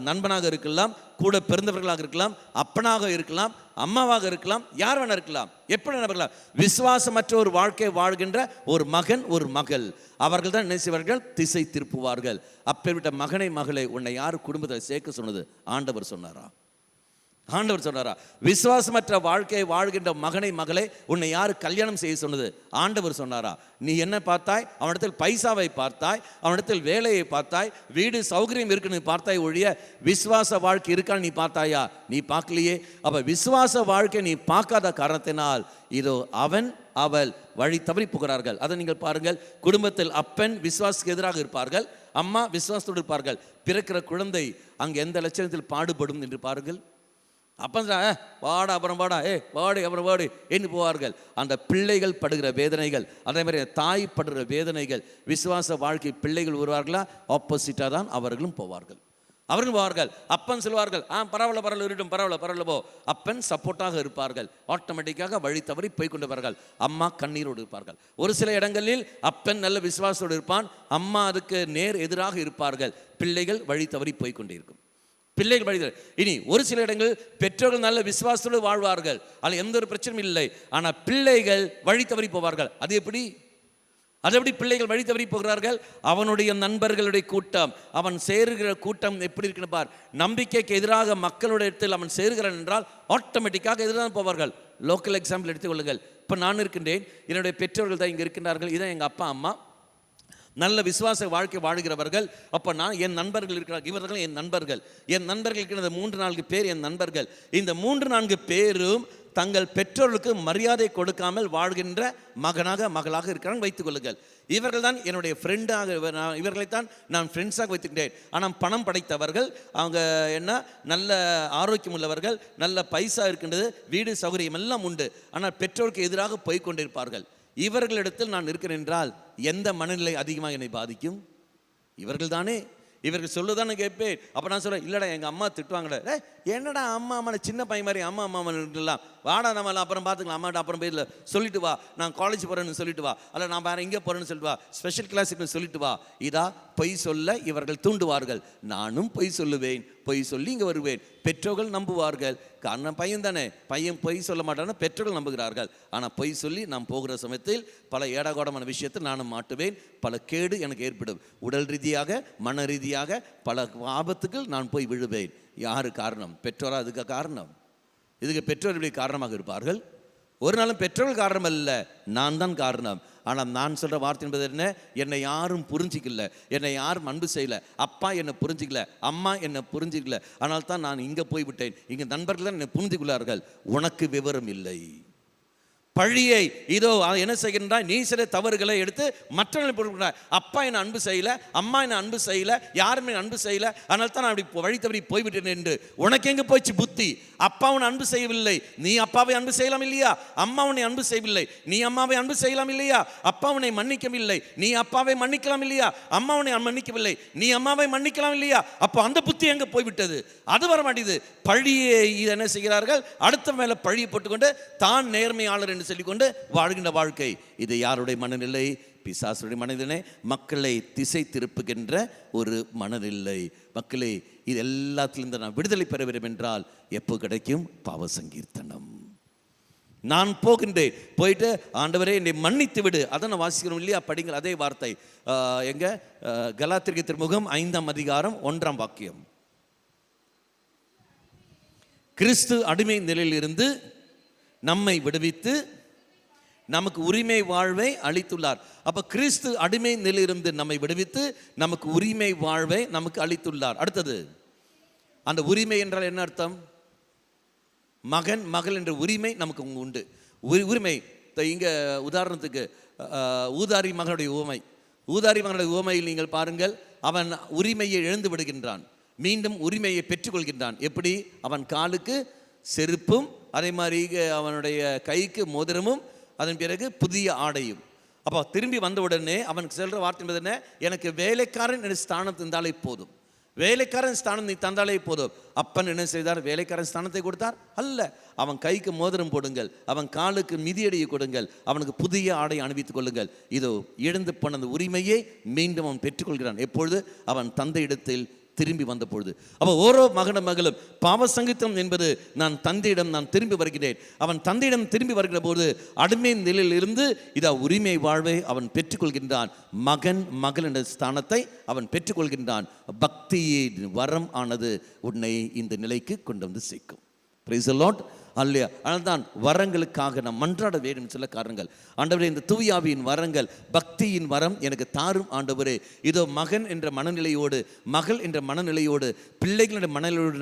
நண்பனாக இருக்கலாம், கூட பிறந்தவர்களாக இருக்கலாம், அப்பனாக இருக்கலாம், அம்மாவாக இருக்கலாம், யார் வேணா இருக்கலாம், எப்படி இருக்கலாம். விசுவாசமற்ற ஒரு வாழ்க்கை வாழ்கின்ற ஒரு மகன், ஒரு மகள், அவர்கள் தான் நினைச்சவர்கள் திசை திருப்புவார்கள். அப்பேற்பட்ட மகனை மகளை உன்னை யார் குடும்பத்தை சேர்க்க சொன்னது? ஆண்டவர் சொன்னாரா? ஆண்டவர் சொன்னாரா? விசுவாசமற்ற வாழ்க்கையை வாழ்கின்ற மகனை மகளை உன்னை யார் கல்யாணம் செய்ய சொன்னது? ஆண்டவர் சொன்னாரா? நீ என்ன பார்த்தாய்? அவனிடத்தில் பைசாவை பார்த்தாய், அவனிடத்தில் வேலையை பார்த்தாய், வீடு சௌகரியம் இருக்குன்னு பார்த்தாய் ஒழிய விசுவாச வாழ்க்கை இருக்கான்னு நீ பார்த்தாயா? நீ பார்க்கலையே. அப்ப விசுவாச வாழ்க்கை நீ பார்க்காத காரணத்தினால் இதோ அவள் வழி தவறி போகிறார்கள். அதை நீங்கள் பாருங்கள். குடும்பத்தில் அப்பன் விசுவாசத்துக்கு எதிராக இருப்பார்கள், அம்மா விசுவாசத்தோடு இருப்பார்கள். பிறக்கிற குழந்தை அங்கே எந்த லட்சணத்தில் பாடுபடும் என்று பாருங்கள். அப்போ வாடா அப்புறம் வாடா, வாடு அப்புறம் வாடு என்று போவார்கள். அந்த பிள்ளைகள் படுகிற வேதனைகள், அதே மாதிரி தாய் படுகிற வேதனைகள், விசுவாச வாழ்க்கை பிள்ளைகள் வருவார்களா? ஆப்போசிட்டாக தான் அவர்களும் போவார்கள். அப்பன் சொல்வார்கள், பரவாயில்ல இருக்கட்டும், பரவாயில்ல போ. அப்பன் சப்போர்ட்டாக இருப்பார்கள். ஆட்டோமேட்டிக்காக வழி தவறி போய் கொண்டுவார்கள். அம்மா கண்ணீரோடு இருப்பார்கள். ஒரு சில இடங்களில் அப்பன் நல்ல விசுவாசத்தோடு இருப்பான், அம்மா அதுக்கு நேர் எதிராக இருப்பார்கள். பிள்ளைகள் வழி தவறி போய் கொண்டே இருக்கும். பிள்ளைகள் வழி. இனி ஒரு சில இடங்கள் பெற்றோர்கள் நல்ல விசுவாசத்தோடு வாழ்வார்கள், அதில் எந்த ஒரு பிரச்சனையும் இல்லை. ஆனால் பிள்ளைகள் வழி தவறி போவார்கள். அது எப்படி பிள்ளைகள் வழி தவறி போகிறார்கள்? அவனுடைய நண்பர்களுடைய கூட்டம், அவன் சேருகிற கூட்டம் எப்படி இருக்குன்னு பார். நம்பிக்கைக்கு எதிராக மக்களுடைய இடத்தில் அவன் சேருகிறான் என்றால் ஆட்டோமேட்டிக்காக எதிராக போவார்கள். லோக்கல் எக்ஸாம்பிள் எடுத்துக்கொள்ளுங்கள். இப்போ நான் இருக்கின்றேன், என்னுடைய பெற்றோர்கள் தான் இங்கே இருக்கின்றார்கள், இதான் எங்கள் அப்பா அம்மா, நல்ல விசுவாச வாழ்க்கை வாழ்கிறவர்கள். அப்போ நான், என் நண்பர்கள் இருக்கிறார்கள், இவர்கள் என் நண்பர்கள் இருக்கிற 3-4 பேர் என் நண்பர்கள். இந்த 3-4 பேரும் தங்கள் பெற்றோர்களுக்கு மரியாதை கொடுக்காமல் வாழ்கின்ற மகனாக மகளாக இருக்கிறாங்க வைத்துக் கொள்ளுங்கள். இவர்கள் தான் என்னுடைய ஃப்ரெண்டாக, இவர்களைத்தான் நான் ஃப்ரெண்ட்ஸாக வைத்துக்கிட்டேன். ஆனால் பணம் படைத்தவர்கள், அவங்க என்ன நல்ல ஆரோக்கியம் உள்ளவர்கள், நல்ல பைசா இருக்கின்றது, வீடு சௌகரியம் எல்லாம் உண்டு. ஆனால் பெற்றோருக்கு எதிராக போய் கொண்டிருப்பார்கள். இவர்களிடத்தில் நான் இருக்கிறேன் என்றால் எந்த மனநிலை அதிகமாக என்னை பாதிக்கும்? இவர்கள் தானே. இவர்கள் சொல்லுதானே கேட்பேன். அப்போ நான் சொல்கிறேன், இல்லைடா எங்கள் அம்மா திட்டுவாங்கடா. என்னடா அம்மா சின்ன பையன் மாதிரி அம்மா இருக்கலாம், வாடா நம்மளாம் அப்புறம் பார்த்துக்கலாம், அம்மாட்ட அப்புறம் போயிடல சொல்லிட்டு வா, நான் காலேஜ் போகிறேன்னு சொல்லிட்டு வா, அல்ல நான் வேறு எங்கே போகிறேன்னு சொல்லிட்டு வா, ஸ்பெஷல் கிளாஸுக்கு சொல்லிட்டு வா. இதா பொய் சொல்ல இவர்கள் தூண்டுவார்கள். நானும் பொய் சொல்லுவேன், பொய் சொல்லி இங்கே வருவேன். பெற்றோர்கள் நம்புவார்கள், காரணம் பையன் தானே, பையன் பொய் சொல்ல மாட்டான்னு பெற்றோர்கள் நம்புகிறார்கள். ஆனால் பொய் சொல்லி நான் போகிற சமயத்தில் பல ஏடாகோடமான விஷயத்தை நானும் மாட்டுவேன். பல கேடு எனக்கு ஏற்படும், உடல் ரீதியாக மன ரீதியாக பல ஆபத்துக்கள் நான் போய் விழுவேன். யாரு காரணம்? பெற்றோரா அதுக்கு காரணம்? இதுக்கு பெற்றோர்களுடைய காரணமாக இருப்பார்கள். ஒரு நாளும் பெற்றோர்கள் காரணம் அல்ல, நான் தான் காரணம். ஆனால் நான் சொல்கிற வார்த்தை என்பது என்ன? என்னை யாரும் புரிஞ்சிக்கல, என்னை யாரும் அன்பு செய்யலை, அப்பா என்னை புரிஞ்சிக்கல, அம்மா என்னை புரிஞ்சிக்கல, ஆனால் தான் நான் இங்கே போய்விட்டேன், இங்கே நண்பர்கள் தான் என்னை புரிஞ்சுக்கொள்ளார்கள். உனக்கு விவரம் இல்லை. பழியை இதோ என்ன செய்கின்றாய்? நீ சில தவறுகளை எடுத்து மற்றவர்களை போட்டுக்கிறாய். அப்பா என்னை அன்பு செய்யல, அம்மா என்னை அன்பு செய்யல, யாருமே அன்பு செய்யல, அதனால தான் நான் அப்படி வழி தவறி போய்விட்டேன் என்று. உனக்கு எங்கே போயிடுச்சு புத்தி? அப்பா உன்னை அன்பு செய்யவில்லை, நீ அப்பாவை அன்பு செய்யலாம் இல்லையா? அம்மா உன்னை அன்பு செய்யவில்லை, நீ அம்மாவை அன்பு செய்யலாம் இல்லையா? அப்பா உன்னை மன்னிக்கவில்லை, நீ அப்பாவை மன்னிக்கலாம் இல்லையா? அம்மா உன்னை மன்னிக்கவில்லை, நீ அம்மாவை மன்னிக்கலாம் இல்லையா? அப்போ அந்த புத்தி எங்கே போய்விட்டது? அது வர மாட்டேது. பழியை இது என்ன செய்கிறார்கள்? அடுத்த மேலே பழியை போட்டுக்கொண்டு தான் நேர்மையாளர் என்று சொல்லிக்கொண்டு வாழ்கின்ற வாழ்க்கை. இது யாருடைய மனநிலை? பிசாசுடைய மனநிலை. மக்களை திசை திருப்புகின்ற ஒரு மனநிலை. மக்களே, இது எல்லாத்திலிருந்து நான் விடுதலை பெற வேண்டும் என்றால் எப்போ கிடைக்கும்? பாவ சங்கீர்த்தனம். நான் போகின்றேன், போயிட்டு ஆண்டவரே என்னை மன்னித்து விடு. அதை நான் வாசிக்கிறோம் இல்லையா? படிங்கள் அதே வார்த்தை. எங்க? கலாத்தியர் திருமுகம் 5ஆம் அதிகாரம் 1ஆம் வாக்கியம். கிறிஸ்து அடிமை நிலையில் இருந்து நம்மை விடுவித்து நமக்கு உரிமை வாழ்வை அளித்துள்ளார். அப்ப கிறிஸ்து அடிமை நிலையிலிருந்து நம்மை விடுவித்து நமக்கு உரிமை வாழ்வை நமக்கு அளித்துள்ளார். அடுத்தது, அந்த உரிமை என்றால் என்ன அர்த்தம்? மகன் மகள் என்ற உரிமை நமக்கு உண்டு. உரிமை இங்க உதாரணத்துக்கு ஊதாரி மகனுடைய உவமை. ஊதாரி மகனுடைய உவமையில் நீங்கள் பாருங்கள், அவன் உரிமையை இழந்து விடுகின்றான், மீண்டும் உரிமையை பெற்றுக்கொள்கின்றான். எப்படி? அவன் காலுக்கு செருப்பும், அதே மாதிரி அவனுடைய கைக்கு மோதிரமும், அதன் பிறகு புதிய ஆடையும். அப்போ திரும்பி வந்த உடனே அவனுக்கு செல்ற வார்த்தை என்பது என்ன? எனக்கு வேலைக்காரன் என்ற ஸ்தானம் தந்தாலே போதும், வேலைக்காரன் ஸ்தானம் நீ தந்தாலே போதும். அப்பன் என்ன செய்தார்? வேலைக்காரன் ஸ்தானத்தை கொடுத்தார் அல்ல. அவன் கைக்கு மோதிரம் போடுங்கள், அவன் காலுக்கு மிதியடியை கொடுங்கள், அவனுக்கு புதிய ஆடை அணிவித்துக் கொள்ளுங்கள். இதோ இழந்து போன அந்த உரிமையை மீண்டும் அவன் பெற்றுக்கொள்கிறான். எப்பொழுது? அவன் தந்தையிடத்தில் திரும்பி வந்த பொழுது. அப்போ ஓரோ மகனும் பாவ சங்கீதம் என்பது நான் தந்தையிடம் நான் திரும்பி வருகிறேன். அவன் தந்தையிடம் திரும்பி வருகிற போது அடிமை நிலையில் இருந்து இதா உரிமை வாழ்வை அவன் பெற்றுக்கொள்கின்றான். மகன் மகள் என்ற ஸ்தானத்தை அவன் பெற்றுக்கொள்கின்றான். பக்தியின் வரம் ஆனது உன்னை இந்த நிலைக்கு கொண்டு வந்து சேர்க்கும். Praise the Lord. அல்லையா? அதனால் தான் வரங்களுக்காக நாம் மன்றாட வேண்டும். சில காரணங்கள். ஆண்டவரே, இந்த தூயாவியின் வரங்கள், பக்தியின் வரம் எனக்கு தாரும் ஆண்டவரே. இதோ மகன் என்ற மனநிலையோடு, மகள் என்ற மனநிலையோடு, பிள்ளைகள் என்ற மனநிலையோடு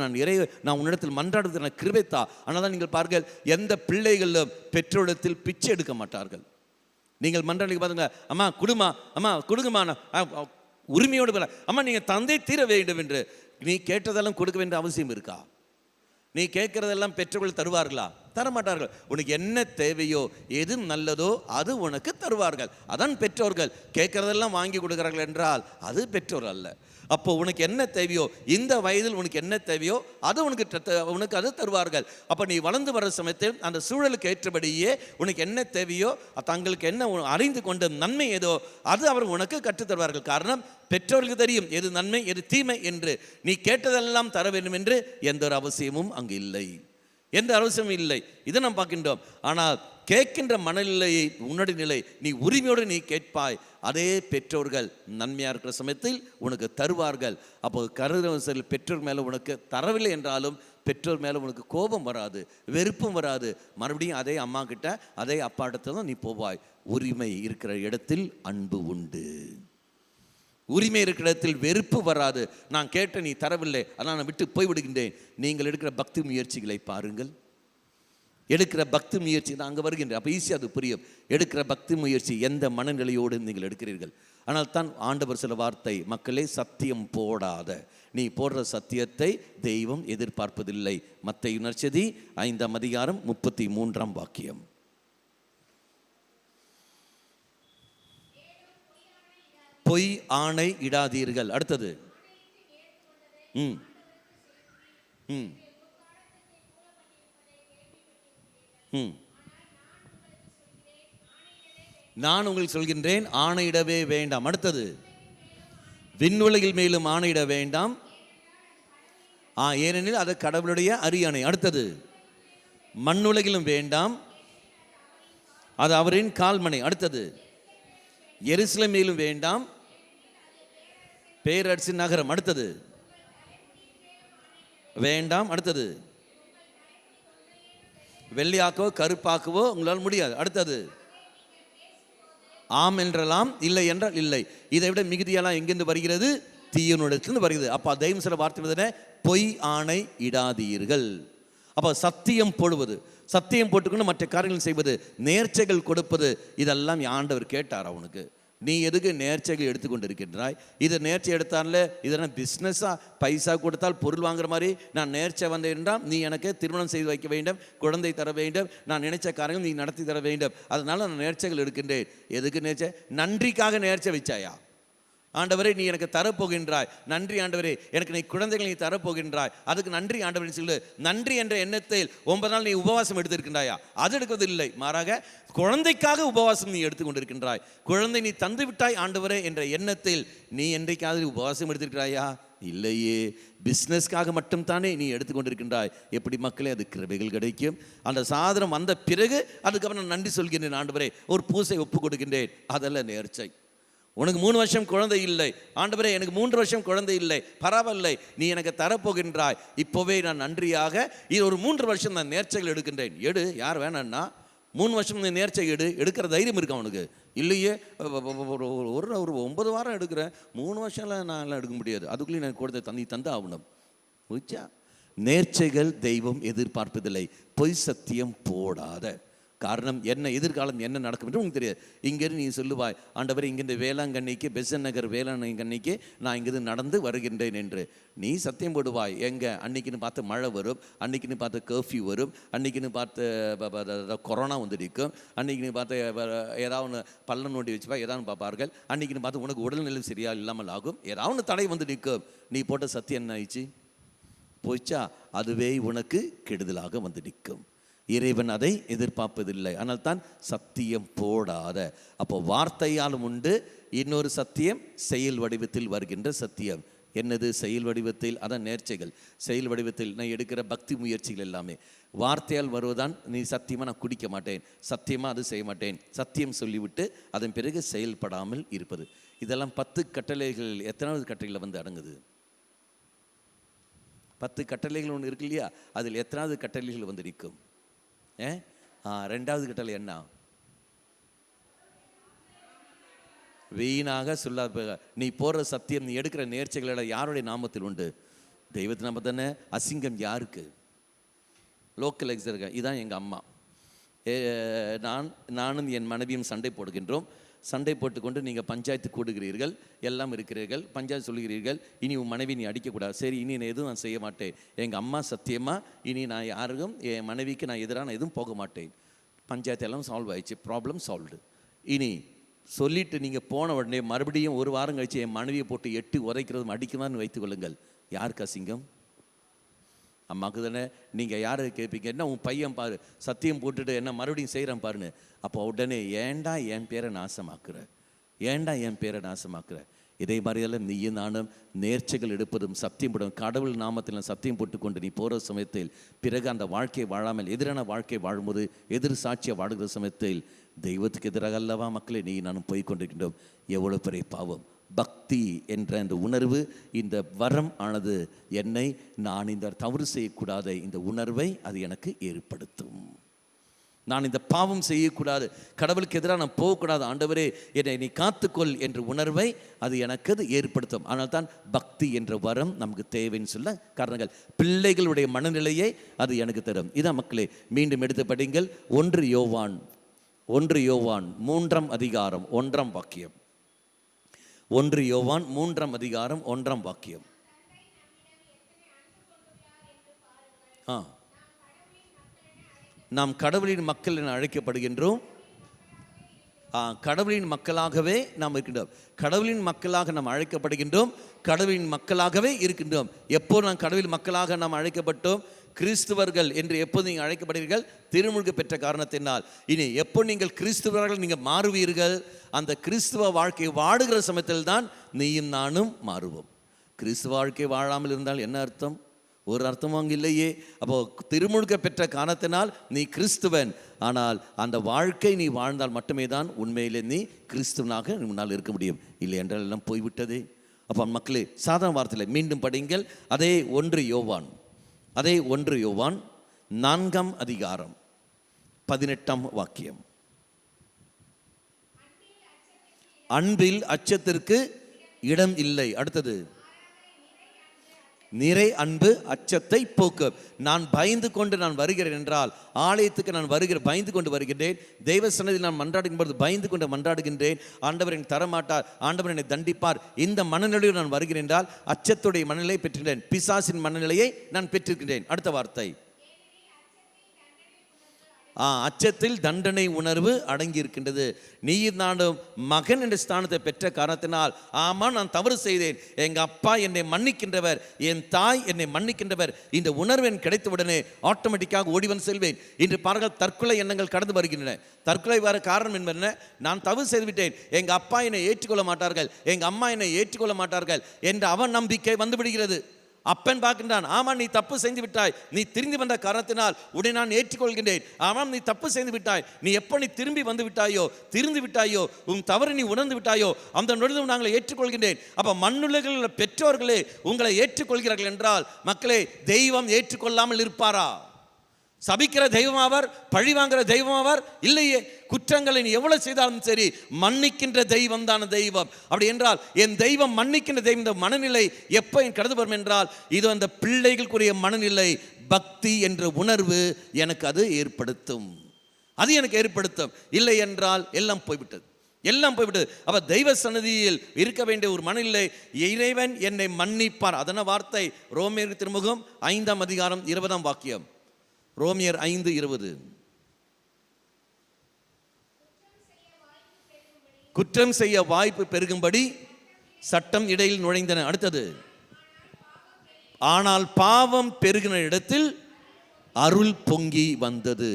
நான் உன்னிடத்தில் மன்றாடுவதற்கு நான் கிருபைத்தா. ஆனால் தான் நீங்கள் பாருங்கள், எந்த பிள்ளைகளும் பெற்றோரிடத்தில் பிச்சை எடுக்க மாட்டார்கள். நீங்கள் மன்றாடி பாருங்க, அம்மா குடுமா, அம்மா கொடுங்கம்மா, உரிமையோடு அம்மா நீங்கள் தந்தை தீர வேண்டும் என்று. நீ கேட்டதெல்லாம் கொடுக்க வேண்டிய அவசியம் இருக்கா? நீ கேட்கறதெல்லாம் பெற்றோர்கள் தருவார்களா? தரமாட்டார்கள். உனக்கு என்ன தேவையோ, எது நல்லதோ அது உனக்கு தருவார்கள். அதான் பெற்றோர்கள். கேட்கறதெல்லாம் வாங்கி கொடுக்கிறார்கள் என்றால் அது பெற்றோர் அல்ல. அப்போ உனக்கு என்ன தேவையோ, இந்த வயதில் உனக்கு என்ன தேவையோ அது உனக்கு அது தருவார்கள். அப்போ நீ வளர்ந்து வர சமயத்தில் அந்த சூழலுக்கு ஏற்றபடியே உனக்கு என்ன தேவையோ, தங்களுக்கு என்ன அறிந்து கொண்ட நன்மை ஏதோ அது அவர் உனக்கு கற்றுத் தருவார்கள். காரணம், பெற்றோர்களுக்கு தெரியும் எது நன்மை எது தீமை என்று. நீ கேட்டதெல்லாம் தர வேண்டும் என்று எந்த ஒரு அவசியமும் அங்கு இல்லை, எந்த அவசியமும் இல்லை. இதை நாம் பார்க்கின்றோம். ஆனால் கேட்கின்ற மனநிலையை, உன்னுடைய நிலை, நீ உரிமையோடு நீ கேட்பாய். அதே பெற்றோர்கள் நன்மையாக இருக்கிற சமயத்தில் உனக்கு தருவார்கள். அப்போ கருத பெற்றோர் மேலே உனக்கு தரவில்லை என்றாலும் பெற்றோர் மேலே உனக்கு கோபம் வராது, வெறுப்பும் வராது. மறுபடியும் அதே அம்மா கிட்ட அதே அப்பா இடத்துல தான் நீ போவாய். உரிமை இருக்கிற இடத்தில் அன்பு உண்டு. உரிமை இருக்கிற இடத்தில் வெறுப்பு வராது. நான் கேட்ட நீ தரவில்லை, அதனால் நான் விட்டு போய்விடுகின்றேன். நீங்கள் எடுக்கிற பக்தி முயற்சிகளை பாருங்கள். எடுக்கிற பக்தி முயற்சி தான் அங்கே வருகின்றேன். அப்போ ஈஸியாக அது புரியும். எடுக்கிற பக்தி முயற்சி எந்த மனநிலையோடு நீங்கள் எடுக்கிறீர்கள். ஆனால் தான் ஆண்டவர் சில வார்த்தை, மக்களே சத்தியம் போடாத. நீ போடுற சத்தியத்தை தெய்வம் எதிர்பார்ப்பதில்லை. மத்தேயு நற்செய்தி 5ஆம் அதிகாரம் 33ஆம் வாக்கியம். பொய் ஆணை இடாதீர்கள். அடுத்தது, நான் உங்களுக்கு சொல்கின்றேன், ஆணையிடவே வேண்டாம். அடுத்தது, விண்ணுலகில் மேலும் ஆணையிட வேண்டாம், ஏனெனில் அது கடவுளுடைய அரியணை. அடுத்தது, மண்ணுலகிலும் வேண்டாம், அது அவரின் கால்மனை. அடுத்தது, எருசலேமிலும் வேண்டாம், பேரரசின் நகரம். அடுத்தது, வேண்டாம். அடுத்தது, வெள்ளையாக்கவோ கருப்பாக்கவோ உங்களால் முடியாது. அடுத்தது ஆம் என்றலாம், இல்லை என்றால் இல்லை. இதை விட மிகுதியெல்லாம் எங்கிருந்து வருகிறது? தீயனிடத்திலிருந்து வருகிறது. அப்போ தெய்வம் சில வார்த்தை பொய் ஆணை இடாதீர்கள். அப்போ சத்தியம் போடுவது, சத்தியம் போட்டுக்கொண்டு மற்ற காரியங்கள் செய்வது, நேர்ச்சைகள் கொடுப்பது, இதெல்லாம் ஆண்டவர் கேட்டார் அவனுக்கு. நீ எதுக்கு நேர்ச்சைகள் எடுத்துக்கொண்டு இருக்கின்றாய்? இது நேர்ச்சை எடுத்தான்ல, இதெல்லாம் பிஸ்னஸா? பைசா கொடுத்தால் பொருள் வாங்குற மாதிரி நான் நேர்ச்சை வந்தேன் என்றால் நீ எனக்கு திருமணம் செய்து வைக்க வேண்டும், குழந்தை தர வேண்டும், நான் நினைச்ச காரியங்கள் நீ நடத்தி தர வேண்டும், அதனால நான் நேர்ச்சைகள் எடுக்கின்றேன். எதுக்கு நேர்ச்சை? நன்றிக்காக நேர்ச்சை வச்சாயா? ஆண்டவரே நீ எனக்கு தரப்போகின்றாய், நன்றி ஆண்டவரே, எனக்கு நீ குழந்தைகள் நீ தரப்போகின்றாய், அதுக்கு நன்றி ஆண்டவரே சொல்லு. நன்றி என்ற எண்ணத்தில் 9 நாள் நீ உபவாசம் எடுத்திருக்கின்றாயா? அது எடுப்பதில்லை, மாறாக குழந்தைக்காக உபவாசம் நீ எடுத்துக்கொண்டிருக்கின்றாய். குழந்தை நீ தந்து விட்டாய் ஆண்டவரே என்ற எண்ணத்தில் நீ என்றைக்காவது உபவாசம் எடுத்திருக்கிறாயா? இல்லையே. பிஸ்னஸ்க்காக மட்டும் தானே நீ எடுத்துக்கொண்டிருக்கின்றாய். எப்படி மக்களே அது கிருபைகள் கிடைக்கும்? அந்த சாதனம் வந்த பிறகு அதுக்கப்புறம் நான் நன்றி சொல்கின்றேன் ஆண்டவரே, ஒரு பூசை ஒப்பு கொடுக்கின்றேன், அதெல்லாம் நேர்ச்சை. உனக்கு 3 வருஷம் குழந்தை இல்லை ஆண்டவரே, எனக்கு 3 வருஷம் குழந்தை இல்லை, பரவாயில்லை, நீ எனக்கு தரப்போகின்றாய், இப்போவே நான் நன்றியாக இது ஒரு 3 வருஷம் நான் நேர்ச்சைகள் எடுக்கின்றேன். எடு, யார் வேணான்னா 3 வருஷம் நீ நேர்ச்சை எடுக்கிற தைரியம் இருக்கு அவனுக்கு? இல்லையே, ஒரு 9 வாரம் எடுக்கிறேன், 3 வருஷம்லாம் நான் எல்லாம் எடுக்க முடியாது, அதுக்குள்ளேயும் நான் கொடுத்த தந்து ஆகணும். புரிச்சா? நேர்ச்சைகள் தெய்வம் எதிர்பார்ப்பதில்லை. பொய் சத்தியம் போடாத. காரணம் என்ன? எதிர்காலம் என்ன நடக்கும் என்று உங்களுக்கு தெரியாது. இங்கேருந்து நீ சொல்லுவாய், ஆண்டவர் இங்கேருந்து வேளாங்கண்ணிக்கு, பெசன் நகர் வேளாங்கண்ணிக்கு நான் இங்கேருந்து நடந்து வருகின்றேன் என்று நீ சத்தியம் போடுவாய். எங்கே? அன்னைக்குன்னு பார்த்து மழை வரும், அன்னைக்குன்னு பார்த்து கர்ஃப்யூ வரும், அன்னைக்குன்னு பார்த்து கொரோனா வந்து நிற்கும், அன்னைக்குன்னு பார்த்து ஏதாவது பள்ளம் நோண்டி வச்சுப்பா, ஏதாவது பார்ப்பார்கள், அன்னைக்குன்னு பார்த்து உனக்கு உடல்நிலை சரியா இல்லாமல் ஆகும், ஏதாவது தடை வந்து நிற்கும். நீ போட்ட சத்தியம் என்ன ஆயிடுச்சு? போச்சா? அதுவே உனக்கு கெடுதலாக வந்து நிற்கும். இறைவன் அதை எதிர்பார்ப்பதில்லை. ஆனால் தான் சத்தியம் போடாத. அப்போ வார்த்தையாலும் உண்டு, இன்னொரு சத்தியம் செயல் வடிவத்தில் வருகின்ற சத்தியம். என்னது செயல் வடிவத்தில்? அதான் நேர்ச்சைகள். செயல் வடிவத்தில் நான் எடுக்கிற பக்தி முயற்சிகள் எல்லாமே வார்த்தையால் வருவதான். நீ சத்தியமாக நான் குடிக்க மாட்டேன், சத்தியமாக அது செய்ய மாட்டேன், சத்தியம் சொல்லிவிட்டு அதன் பிறகு செயல்படாமல் இருப்பது. இதெல்லாம் 10 கட்டளைகள். எத்தனாவது கட்டளையில் வந்து அடங்குது? 10 கட்டளைகள் ஒன்று இருக்கு இல்லையா? அதில் எத்தனாவது கட்டளைகள் வந்து நிற்கும்? 2வது கட்டளை என்ன? வீணாக சொல்லாத. நீ போடுற சத்தியம், நீ எடுக்கிற நேர்ச்சைகளோட யாருடைய நாமத்தில் உண்டு? தெய்வத்தின் நாமம் தானே. அசிங்கம் யாருக்கு? லோக்கல் எக்ஸர்க. இதான் எங்கள் அம்மா. நானும் என் மனைவியும் சண்டை போடுகின்றோம். சண்டை போட்டுக்கொண்டு நீங்கள் பஞ்சாயத்து கூடுகிறீர்கள், எல்லாம் இருக்கிறீர்கள், பஞ்சாயத்து சொல்கிறீர்கள், இனி உன் மனைவி நீ அடிக்கக்கூடாது. சரி, இனி நான் எதுவும் நான் செய்ய மாட்டேன். எங்கள் அம்மா சத்தியமாக இனி நான் யாருக்கும் என் மனைவிக்கு நான் எதிராக நான் எதுவும் போக மாட்டேன். பஞ்சாயத்து எல்லாம் சால்வ் ஆயிடுச்சு, ப்ராப்ளம் சால்வ்டு. இனி சொல்லிவிட்டு நீங்கள் போன உடனே மறுபடியும் 1 வாரம் கழிச்சு என் மனைவியை போட்டு 8 உதைக்கிறதும் அடிக்குமான்னு வைத்துக்கொள்ளுங்கள். யாருக்கு அசிங்கம்? அம்மாவுக்கு தானே. நீங்கள் யாரை கேட்பீங்க? என்ன உன் பையன் பாரு சத்தியம் போட்டுட்டு என்ன மறுபடியும் செய்கிறான் பாருன்னு. அப்போ உடனே ஏண்டா என் பேரை நாசமாக்குற, ஏண்டா என் பேரை நாசமாக்குற? இதே மாதிரியெல்லாம் நீயும் நானும் நேர்ச்சைகள் எடுப்பதும் சத்தியம் போடும் கடவுள் நாமத்தில் சத்தியம் போட்டுக்கொண்டு நீ போகிற சமயத்தில் பிறகு அந்த வாழ்க்கையை வாழாமல் எதிரான வாழ்க்கையை வாழும்போது, எதிர் சாட்சியை வாழுகிற சமயத்தில் தெய்வத்துக்கு எதிராக அல்லவா மக்களே நீ நானும் போய்கொண்டிருக்கின்றோம். எவ்வளோ பெரிய பாவம்! பக்தி என்ற இந்த உணர்வு, இந்த வரம் ஆனது என்னை நான் இந்த தவறு செய்யக்கூடாத இந்த உணர்வை அது எனக்கு ஏற்படுத்தும். நான் இந்த பாவம் செய்யக்கூடாது, கடவுளுக்கு எதிராக நான் போகக்கூடாது, ஆண்டவரே என்னை நீ காத்துக்கொள் என்ற உணர்வை அது எனக்கு அது ஏற்படுத்தும். ஆனால் தான் பக்தி என்ற வரம் நமக்கு தேவைன்னு சொல்ல காரணங்கள். பிள்ளைகளுடைய மனநிலையை அது எனக்கு தரும். இதான் மக்களே, மீண்டும் எடுத்து படிங்கள். 1 யோவான் 3ஆம் அதிகாரம் 1ஆம் வாக்கியம். 1 யோவான் 3ஆம் அதிகாரம் 1ஆம் வாக்கியம். நாம் கடவுளின் மக்கள் என அழைக்கப்படுகின்றோம். கடவுளின் மக்களாகவே நாம் இருக்கின்றோம். கடவுளின் மக்களாக நாம் அழைக்கப்படுகின்றோம், கடவுளின் மக்களாகவே இருக்கின்றோம். எப்போ நாம் கடவுளின் மக்களாக நாம் அழைக்கப்பட்டோம்? கிறிஸ்துவர்கள் என்று எப்போது நீங்கள் அழைக்கப்படுவீர்கள்? திருமுழுக்கு பெற்ற காரணத்தினால். இனி எப்போ நீங்கள் கிறிஸ்துவர்கள் நீங்கள் மாறுவீர்கள்? அந்த கிறிஸ்துவ வாழ்க்கை வாடுகிற சமயத்தில் தான் நீயும் நானும் மாறுவோம். கிறிஸ்துவ வாழ்க்கை வாழாமல் இருந்தால் என்ன அர்த்தம்? ஒரு அர்த்தமும் அங்கே இல்லையே. அப்போ திருமுழுக்க பெற்ற காரணத்தினால் நீ கிறிஸ்துவன். ஆனால் அந்த வாழ்க்கை நீ வாழ்ந்தால் மட்டுமே தான் உண்மையிலே நீ கிறிஸ்துவனாக உன்னால் இருக்க முடியும். இல்லை என்றால் எல்லாம் போய்விட்டதே. அப்போ மக்களே, சாதாரண வார்த்தையில் மீண்டும் படிங்கள். அதே 1 யோவான் 4ஆம் அதிகாரம் 18ஆம் வாக்கியம். அன்பில் அச்சத்திற்கு இடம் இல்லை. அடுத்தது, நிறை அன்பு அச்சத்தை போக்கு. நான் பயந்து கொண்டு நான் வருகிறேன் என்றால், ஆலயத்துக்கு நான் பயந்து கொண்டு வருகின்றேன், தெய்வ சன்னதியில் நான் மன்றாடுகின்ற பொழுது பயந்து கொண்டு மன்றாடுகின்றேன், ஆண்டவர் என்னை தரமாட்டார், ஆண்டவர் என்னை தண்டிப்பார், இந்த மனநிலையில் நான் வருகிறேன் என்றால் அச்சத்துடைய மனநிலையை பெற்றிருக்கிறேன், பிசாசின் மனநிலையை நான் பெற்றிருக்கிறேன். அடுத்த வார்த்தை, அச்சத்தில் தண்டனை உணர்வு அடங்கி இருக்கின்றது. நீர் நானும் மகன் என்ற ஸ்தானத்தை பெற்ற காரணத்தினால், ஆமா நான் தவறு செய்தேன், எங்க அப்பா என்னை மன்னிக்கின்றவர், என் தாய் என்னை மன்னிக்கின்றவர், இந்த உணர்வு எனக்கு கிடைத்தவுடனே ஆட்டோமேட்டிக்காக ஓடிவன் செல்வேன். இன்று பாருங்கள், தற்கொலை எண்ணங்கள் கடந்து வருகின்றன. தற்கொலை வர காரணம் என்ன? நான் தவறு செய்துவிட்டேன், எங்க அப்பா என்னை ஏற்றுக்கொள்ள மாட்டார்கள், எங்க அம்மா என்னை ஏற்றுக்கொள்ள மாட்டார்கள் என்ற அவநம்பிக்கை வந்து விடுகிறது. அப்பன் பார்க்கின்றான், ஆமாம் நீ தப்பு செய்து விட்டாய், நீ திரும்பி வந்த காரணத்தினால் உடனே நான் ஏற்றுக்கொள்கின்றேன். ஆமாம் நீ தப்பு செய்து விட்டாய், நீ எப்போ நீ திரும்பி வந்து விட்டாயோ, திருந்து விட்டாயோ, உன் தவறு நீ உணர்ந்து விட்டாயோ, அந்த நொழுதும் நாங்கள் ஏற்றுக்கொள்கின்றேன். அப்போ மண்ணுலகில் பெற்றோர்களே உங்களை ஏற்றுக்கொள்கிறார்கள் என்றால், மக்களே, தெய்வம் ஏற்றுக்கொள்ளாமல் இருப்பாரா? சபிக்கிற தெய்வம் அவர், பழி வாங்குற தெய்வம் அவர் இல்லையே. குற்றங்களை நீ எவ்வளவு செய்தாலும் சரி, மன்னிக்கின்ற தெய்வம் தான தெய்வம். அப்படி என்றால் என் தெய்வம் மன்னிக்கின்ற தெய்வம். இந்த மனநிலை எப்போ என் கடந்து வரும் என்றால், இது அந்த பிள்ளைகளுக்குரிய மனநிலை, பக்தி என்ற உணர்வு எனக்கு அது ஏற்படுத்தும், இல்லை என்றால் எல்லாம் போய்விட்டது. அவ தெய்வ சன்னதியில் இருக்க வேண்டிய ஒரு மனநிலை, இறைவன் என்னை மன்னிப்பார். அதன வார்த்தை ரோமியர் திருமுகம் 5ஆம் அதிகாரம் 20ஆம் வாக்கியம். ரோமியர் 5:20. குற்றம் செய்ய வாய்ப்பு பெருகும்படி சட்டம் இடையில் நுழைந்தன. அடுத்தது, ஆனால் பாவம் பெருகின இடத்தில் அருள் பொங்கி வந்தது.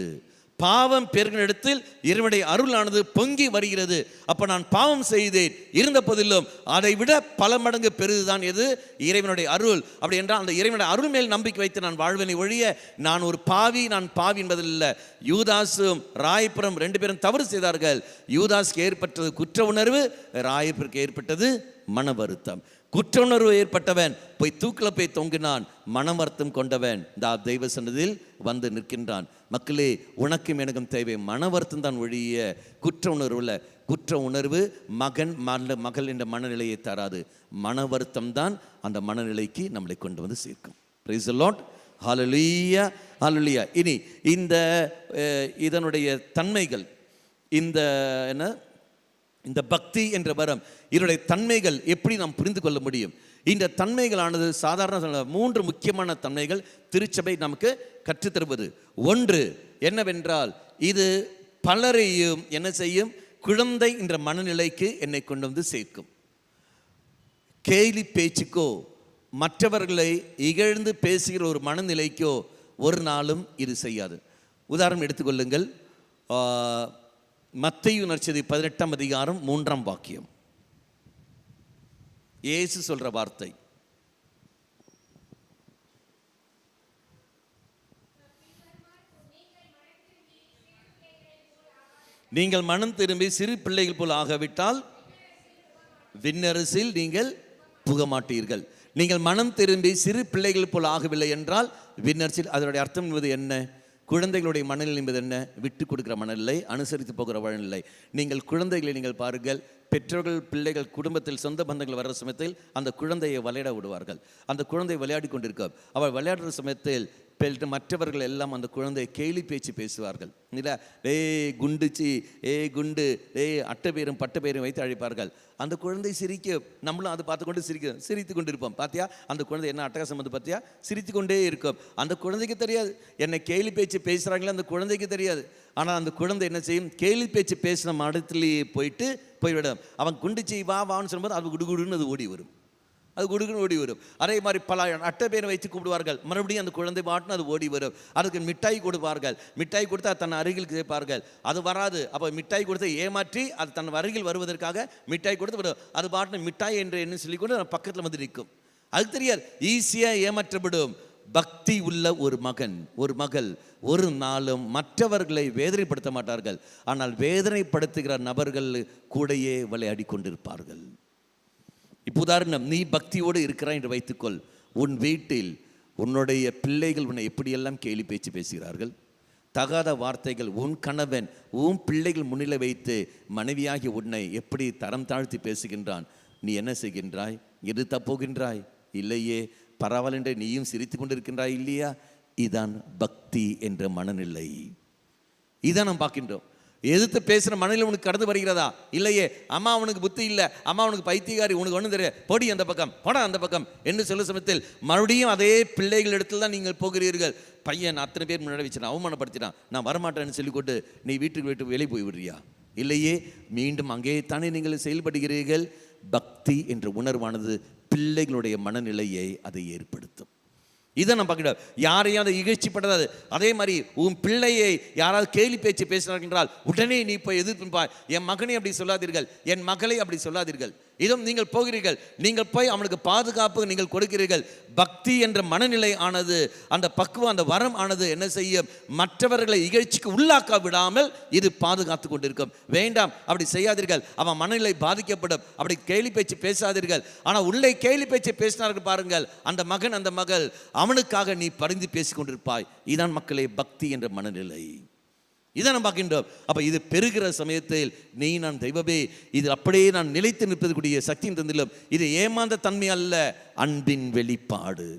பாவம் பெருகின இடத்தில் இறைவனுடைய அருளானது பொங்கி வருகிறது. அப்ப நான் பாவம் செய்தேன், இருந்த போதிலும் அதை விட பல மடங்கு பெரிதுதான் எது? இறைவனுடைய அருள். அப்படி என்றால் அந்த இறைவனுடைய அருள் மேல் நம்பிக்கை வைத்து நான் வாழ்வனை ஒழிய, நான் பாவி என்பதில் இல்லை. யூதாசும் ராயபுரம் 2 பேரும் தவறு செய்தார்கள். யூதாஸுக்கு ஏற்பட்டது குற்ற உணர்வு, ராயபுருக்கு ஏற்பட்டது மன வருத்தம். குற்ற உணர்வு ஏற்பட்டவன் போய் தூக்கில் போய் தொங்கினான், மன வருத்தம் கொண்டவன் தெய்வ சன்னதியில் வந்து நிற்கின்றான். மக்களே, உனக்கும் எனக்கும் தேவை மன வருத்தம் தான் ஒழிய குற்ற உணர்வு இல்லை. குற்ற உணர்வு மகள் என்ற மனநிலையை தராது. மன வருத்தம் தான் அந்த மனநிலைக்கு நம்மளை கொண்டு வந்து சேர்க்கும். Praise the Lord. Hallelujah, hallelujah. இனி இதனுடைய தன்மைகள், இந்த பக்தி என்ற வரம், இதனுடைய தன்மைகள் எப்படி நாம் புரிந்து கொள்ள முடியும்? இந்த தன்மைகளானது சாதாரண 3 முக்கியமான தன்மைகள் திருச்சபை நமக்கு கற்றுத்தருவது. ஒன்று என்னவென்றால், இது பலரையும் என்ன செய்யும்? குழந்தை என்ற மனநிலைக்கு என்னை கொண்டு வந்து சேர்க்கும். கேலி பேச்சுக்கோ, மற்றவர்களை இகழ்ந்து பேசுகிற ஒரு மனநிலைக்கோ ஒரு நாளும் இது செய்யாது. உதாரணம் எடுத்துக்கொள்ளுங்கள். மத்தேயு நற்செய்தி 18ஆம் அதிகாரம் 3ஆம் வாக்கியம். இயேசு சொல்ற வார்த்தை, நீங்கள் மனம் திரும்பி சிறு பிள்ளைகள் போல் ஆகவிட்டால் விண்ணரசில் நீங்கள் புக மாட்டீர்கள். நீங்கள் மனம் திரும்பி சிறு பிள்ளைகள் போல் ஆகவில்லை என்றால் விண்ணரசில், அதனுடைய அர்த்தம் என்பது என்ன? குழந்தைகளுடைய மனநிலை என்பது என்ன? விட்டு கொடுக்கிற மனநிலை, அனுசரித்து போகிற மனநிலை. நீங்கள் குழந்தைகளை நீங்கள் பாருங்கள், பெற்றோர்கள் பிள்ளைகள் குடும்பத்தில் சொந்த பந்தங்கள் வர்ற சமயத்தில் அந்த குழந்தையை விளையாட விடுவார்கள். அந்த குழந்தை விளையாடி கொண்டிருக்க, அவள் விளையாடுற சமயத்தில் மற்றவர்கள் எல்லாம் அந்த குழந்தையை கேலி பேச்சு பேசுவார்கள். இல்லை, குண்டுச்சி, குண்டு, அட்டை பேரும் பட்ட பேரும் வைத்து அழைப்பார்கள். அந்த குழந்தை சிரிக்க, நம்மளும் அதை பார்த்து கொண்டு சிரித்து கொண்டு இருப்போம். பார்த்தியா அந்த குழந்தை என்ன அட்டகாசம் வந்து பார்த்தியா, சிரித்து கொண்டே இருக்கும். அந்த குழந்தைக்கு தெரியாது என்னை கேலி பேச்சு பேசுகிறாங்களே, அந்த குழந்தைக்கு தெரியாது. ஆனால் அந்த குழந்தை என்ன செய்யும்? கேலி பேச்சு பேசின மடத்துலேயே போய்விடும். அவன் குண்டுச்சி வான்னு சொல்லும்போது அது குடுகுடுன்னு அது ஓடி வரும். அதே மாதிரி பல அட்டை பேரை வைத்து கூப்பிடுவார்கள். மறுபடியும் அந்த குழந்தை பாட்டுன்னு அது ஓடி வரும். அதுக்கு மிட்டாய் கொடுப்பார்கள். மிட்டாய் கொடுத்து அது தன் அருகில் கேட்பார்கள். அது வராது. அப்போ மிட்டாய் கொடுத்து ஏமாற்றி அது தன் அருகில் வருவதற்காக மிட்டாய் கொடுத்து வரும். அது பாட்டுன்னு மிட்டாய் என்று என்ன சொல்லிக்கொண்டு பக்கத்தில் வந்து நிற்கும். அது தெரியாது, ஈஸியாக ஏமாற்றப்படும். பக்தி உள்ள ஒரு மகன், ஒரு மகள் ஒரு நாளும் மற்றவர்களை வேதனைப்படுத்த மாட்டார்கள். ஆனால் வேதனைப்படுத்துகிற நபர்கள் கூடையே விளையாடி கொண்டிருப்பார்கள். இப்போ உதாரணம், நீ பக்தியோடு இருக்கிறாய் என்று வைத்துக்கொள். உன் வீட்டில் உன்னுடைய பிள்ளைகள் உன்னை எப்படியெல்லாம் கேலி பேச்சு பேசுகிறார்கள், தகாத வார்த்தைகள் உன் கணவன் உன் பிள்ளைகள் முன்னிலை வைத்து மனைவியாகி உன்னை எப்படி தரம் தாழ்த்தி பேசுகின்றான், நீ என்ன செய்கின்றாய்? எதிர்த்தா போகின்றாய்? இல்லையே, பரவாயில்லை நீயும் சிரித்து கொண்டிருக்கின்றாய் இல்லையா? இதான் பக்தி என்ற மனநிலை. இதான் நாம் பார்க்கின்றோம். எதிர்த்து பேசுகிற மனநிலை உனக்கு கடந்து வருகிறதா? இல்லையே, அம்மா அவனுக்கு புத்தி இல்லை, அம்மா அவனுக்கு பைத்தியகாரி, உனக்கு ஒன்றும் தெரிய, பொடி அந்த பக்கம், போடா அந்த பக்கம் என்று சொல்ல சமயத்தில் மறுபடியும் அதே பிள்ளைகள் இடத்துல தான் நீங்கள் போகிறீர்கள். பையன் அத்தனை பேர் முன்னாடி வச்சு அவமானப்படுத்தினான், நான் வரமாட்டேன்னு சொல்லிக்கொண்டு நீ வீட்டுக்கு விட்டு வெளியே போய் விடுறியா? இல்லையே, மீண்டும் அங்கே தானே நீங்கள் செயல்படுகிறீர்கள். பக்தி என்ற உணர்வானது பிள்ளைகளுடைய மனநிலையை அதை ஏற்படுத்தும். இதை நம்ம பார்க்கிறோம். யாரையும் அதை இகழ்ச்சிப்படாது. அதே மாதிரி உன் பிள்ளையை யாராவது கேலி பேச்சு பேசினார்கள் என்றால் உடனே நீ போய் எதிர்ப்பாய். என் மகனை அப்படி சொல்லாதீர்கள், என் மகளை அப்படி சொல்லாதீர்கள். இதுவும் நீங்கள் போகிறீர்கள், நீங்கள் போய் அவனுக்கு பாதுகாப்பு நீங்கள் கொடுக்கிறீர்கள். பக்தி என்ற மனநிலை ஆனது, அந்த பக்குவம், அந்த வரம் ஆனது என்ன செய்யும்? மற்றவர்களை இகழ்ச்சிக்கு உள்ளாக்க விடாமல் இது பாதுகாத்து கொண்டிருக்கும். வேண்டாம், அப்படி செய்யாதீர்கள், அவன் மனநிலை பாதிக்கப்படும். அப்படி கேலி பேச்சு பேசாதீர்கள். ஆனால் உள்ளே கேலி பேச்சு பேசினார்கள் பாருங்கள், அந்த மகன் அந்த மகள், அவனுக்காக நீ பரிந்து பேசி கொண்டிருப்பாய். இதான் மக்களே பக்தி என்ற மனநிலை. இதை நாம் பார்க்கின்றோம். அப்போ இது பெறுகிற சமயத்தில் நீ நான் தெய்வமே, இது அப்படியே நான் நிலைத்து நிற்பதற்குரிய சக்தியின் தந்திலும் இது ஏமாந்த தன்மை அல்ல, அன்பின் வெளிப்பாடு.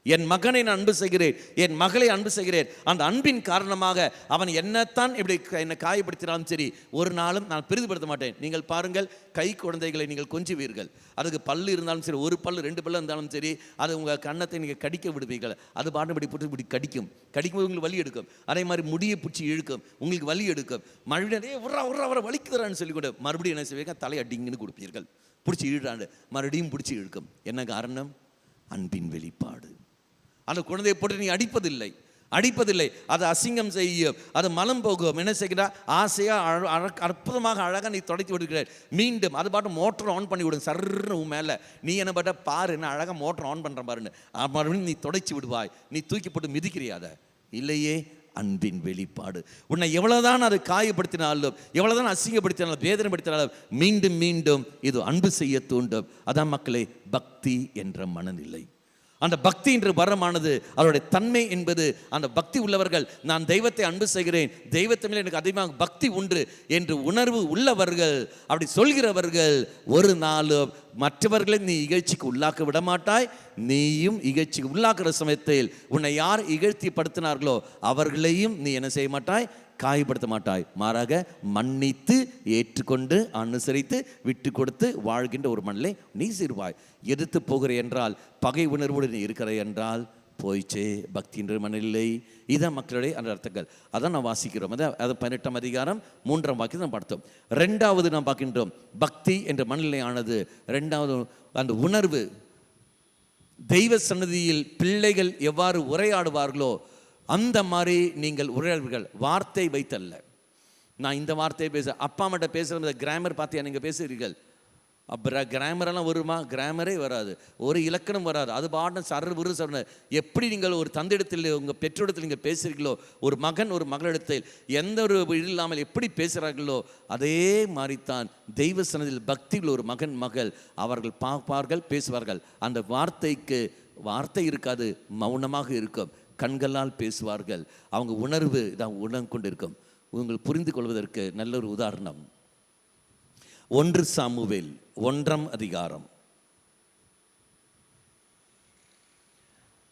என் மகனை நான் அன்பு செய்கிறேன், என் மகளை அன்பு செய்கிறேன். அந்த அன்பின் காரணமாக அவன் என்னத்தான் இப்படி என்னை காயப்படுத்தினாலும் சரி, ஒரு நாளும் நான் பெரிதுபடுத்த மாட்டேன். நீங்கள் பாருங்கள், கை குழந்தைகளை நீங்கள் கொஞ்சுவீர்கள், அதுக்கு பல்லு இருந்தாலும் சரி, ஒரு பல்லு 2 பல்லு இருந்தாலும் சரி, அது உங்கள் கன்னத்தை நீங்கள் கடிக்க விடுவீர்கள். அது பாட்டு இப்படி போட்டு இப்படி கடிக்கும்போது உங்களுக்கு வலி எடுக்கும். அதே மாதிரி முடியை பிடிச்சி இழுக்கும், உங்களுக்கு வலி எடுக்கும். மறுபடியும் உர்றா வலிக்குதுறான்னு சொல்லிக்கூட மறுபடியும் என்ன செய்வீங்க? தலையை அடிங்கன்னு கொடுப்பீர்கள். பிடிச்சி இழுறாண்டு மறுபடியும் பிடிச்சி இழுக்கும். என்ன காரணம்? அன்பின் வெளிப்பாடு. அந்த குழந்தையை போட்டு நீ அடிப்பதில்லை, அது அசிங்கம் செய்யும், அது மலம் போகும். என்ன செய்கிறா? ஆசையாக அற்புதமாக அழகாக நீ தொடக்கி விடுகிறார். மீண்டும் அது பாட்டு மோட்டர் ஆன் பண்ணி விடுங்க, சர்ன்னு உன் மேலே. நீ என்ன பாட்ட பாரு, என்ன அழகாக மோட்டர் ஆன் பண்ணுற பாருன்னு மறுபடியும் நீ தொடச்சி விடுவாய். நீ தூக்கி போட்டு மிதிக்கிறியாத? இல்லையே, அன்பின் வெளிப்பாடு. உன்னை எவ்வளவுதான் அது காயப்படுத்தினாலும், எவ்வளவுதான் அசிங்கப்படுத்தினாலும், வேதனைப்படுத்தினாலும் மீண்டும் மீண்டும் இது அன்பு செய்ய தூண்டும். அதான் மக்களே பக்தி என்ற மனநிலை. அந்த பக்தி என்ற வரமானது, அவருடைய தன்மை என்பது, அந்த பக்தி உள்ளவர்கள், நான் தெய்வத்தை அன்பு செய்கிறேன், தெய்வத்தை மேல் எனக்கு அதிகமாக பக்தி உண்டு என்று உணர்வு உள்ளவர்கள், அப்படி சொல்கிறவர்கள், ஒரு நாளும் மற்றவர்களை நீ இகழ்ச்சிக்கு உள்ளாக்க விட மாட்டாய். நீயும் இகழ்ச்சிக்கு உள்ளாக்குற சமயத்தில் உன்னை யார் இகழ்ச்சிப்படுத்தினார்களோ அவர்களையும் நீ என்ன செய்ய மாட்டாய்? காயப்படுத்த மாட்டாய். மாறாக மன்னித்து ஏற்றுக்கொண்டு அனுசரித்து விட்டு கொடுத்து வாழ்கின்ற ஒரு மண்ணிலே நீ சிறுவாய். எதிர்த்து போகிற என்றால், பகை உணர்வோடு நீ இருக்கிற என்றால் போயிச்சே பக்தி என்ற மனநிலை. இதான் மக்களுடைய அந்த அர்த்தங்கள். அதான் நான் வாசிக்கிறோம். அது 18ஆம் அதிகாரம் 3ஆம் வாக்கியத்தை நாம் பார்த்தோம். 2வது நாம் பார்க்கின்றோம், பக்தி என்ற மனநிலையானது 2வது அந்த உணர்வு. தெய்வ சன்னதியில் பிள்ளைகள் எவ்வாறு உரையாடுவார்களோ அந்த மாதிரி நீங்கள் உரையாடுவீர்கள். வார்த்தை வைத்தல்ல. நான் இந்த வார்த்தையை அப்பா அம்மாட்ட பேசுகிற கிராமர் பார்த்தியா நீங்கள் பேசுகிறீர்கள்? அப்புறம் கிராமரெல்லாம் வருமா? கிராமரே வராது, ஒரு இலக்கணம் வராது. அது பாட்டம் சர்வரு சொன்ன. எப்படி நீங்கள் ஒரு தந்தையிடத்தில், உங்கள் பெற்றோரிடத்தில் நீங்கள் பேசுகிறீர்களோ, ஒரு மகன் ஒரு மகளிடத்தில் எந்த ஒரு இது இல்லாமல் எப்படி பேசுகிறார்களோ அதே மாதிரித்தான் தெய்வ சன்னதியில் பக்தியில் ஒரு மகன் மகள் அவர்கள் பார்ப்பார்கள், பேசுவார்கள். அந்த வார்த்தைக்கு வார்த்தை இருக்காது, மௌனமாக இருக்கும். கண்களால் பேசுவார்கள். அவங்க உணர்வு தான் உணர்ந்து கொண்டு இருக்கும். உங்கள் புரிந்து கொள்வதற்கு நல்ல ஒரு உதாரணம் 1 சாமுவேல் 1ஆம் அதிகாரம்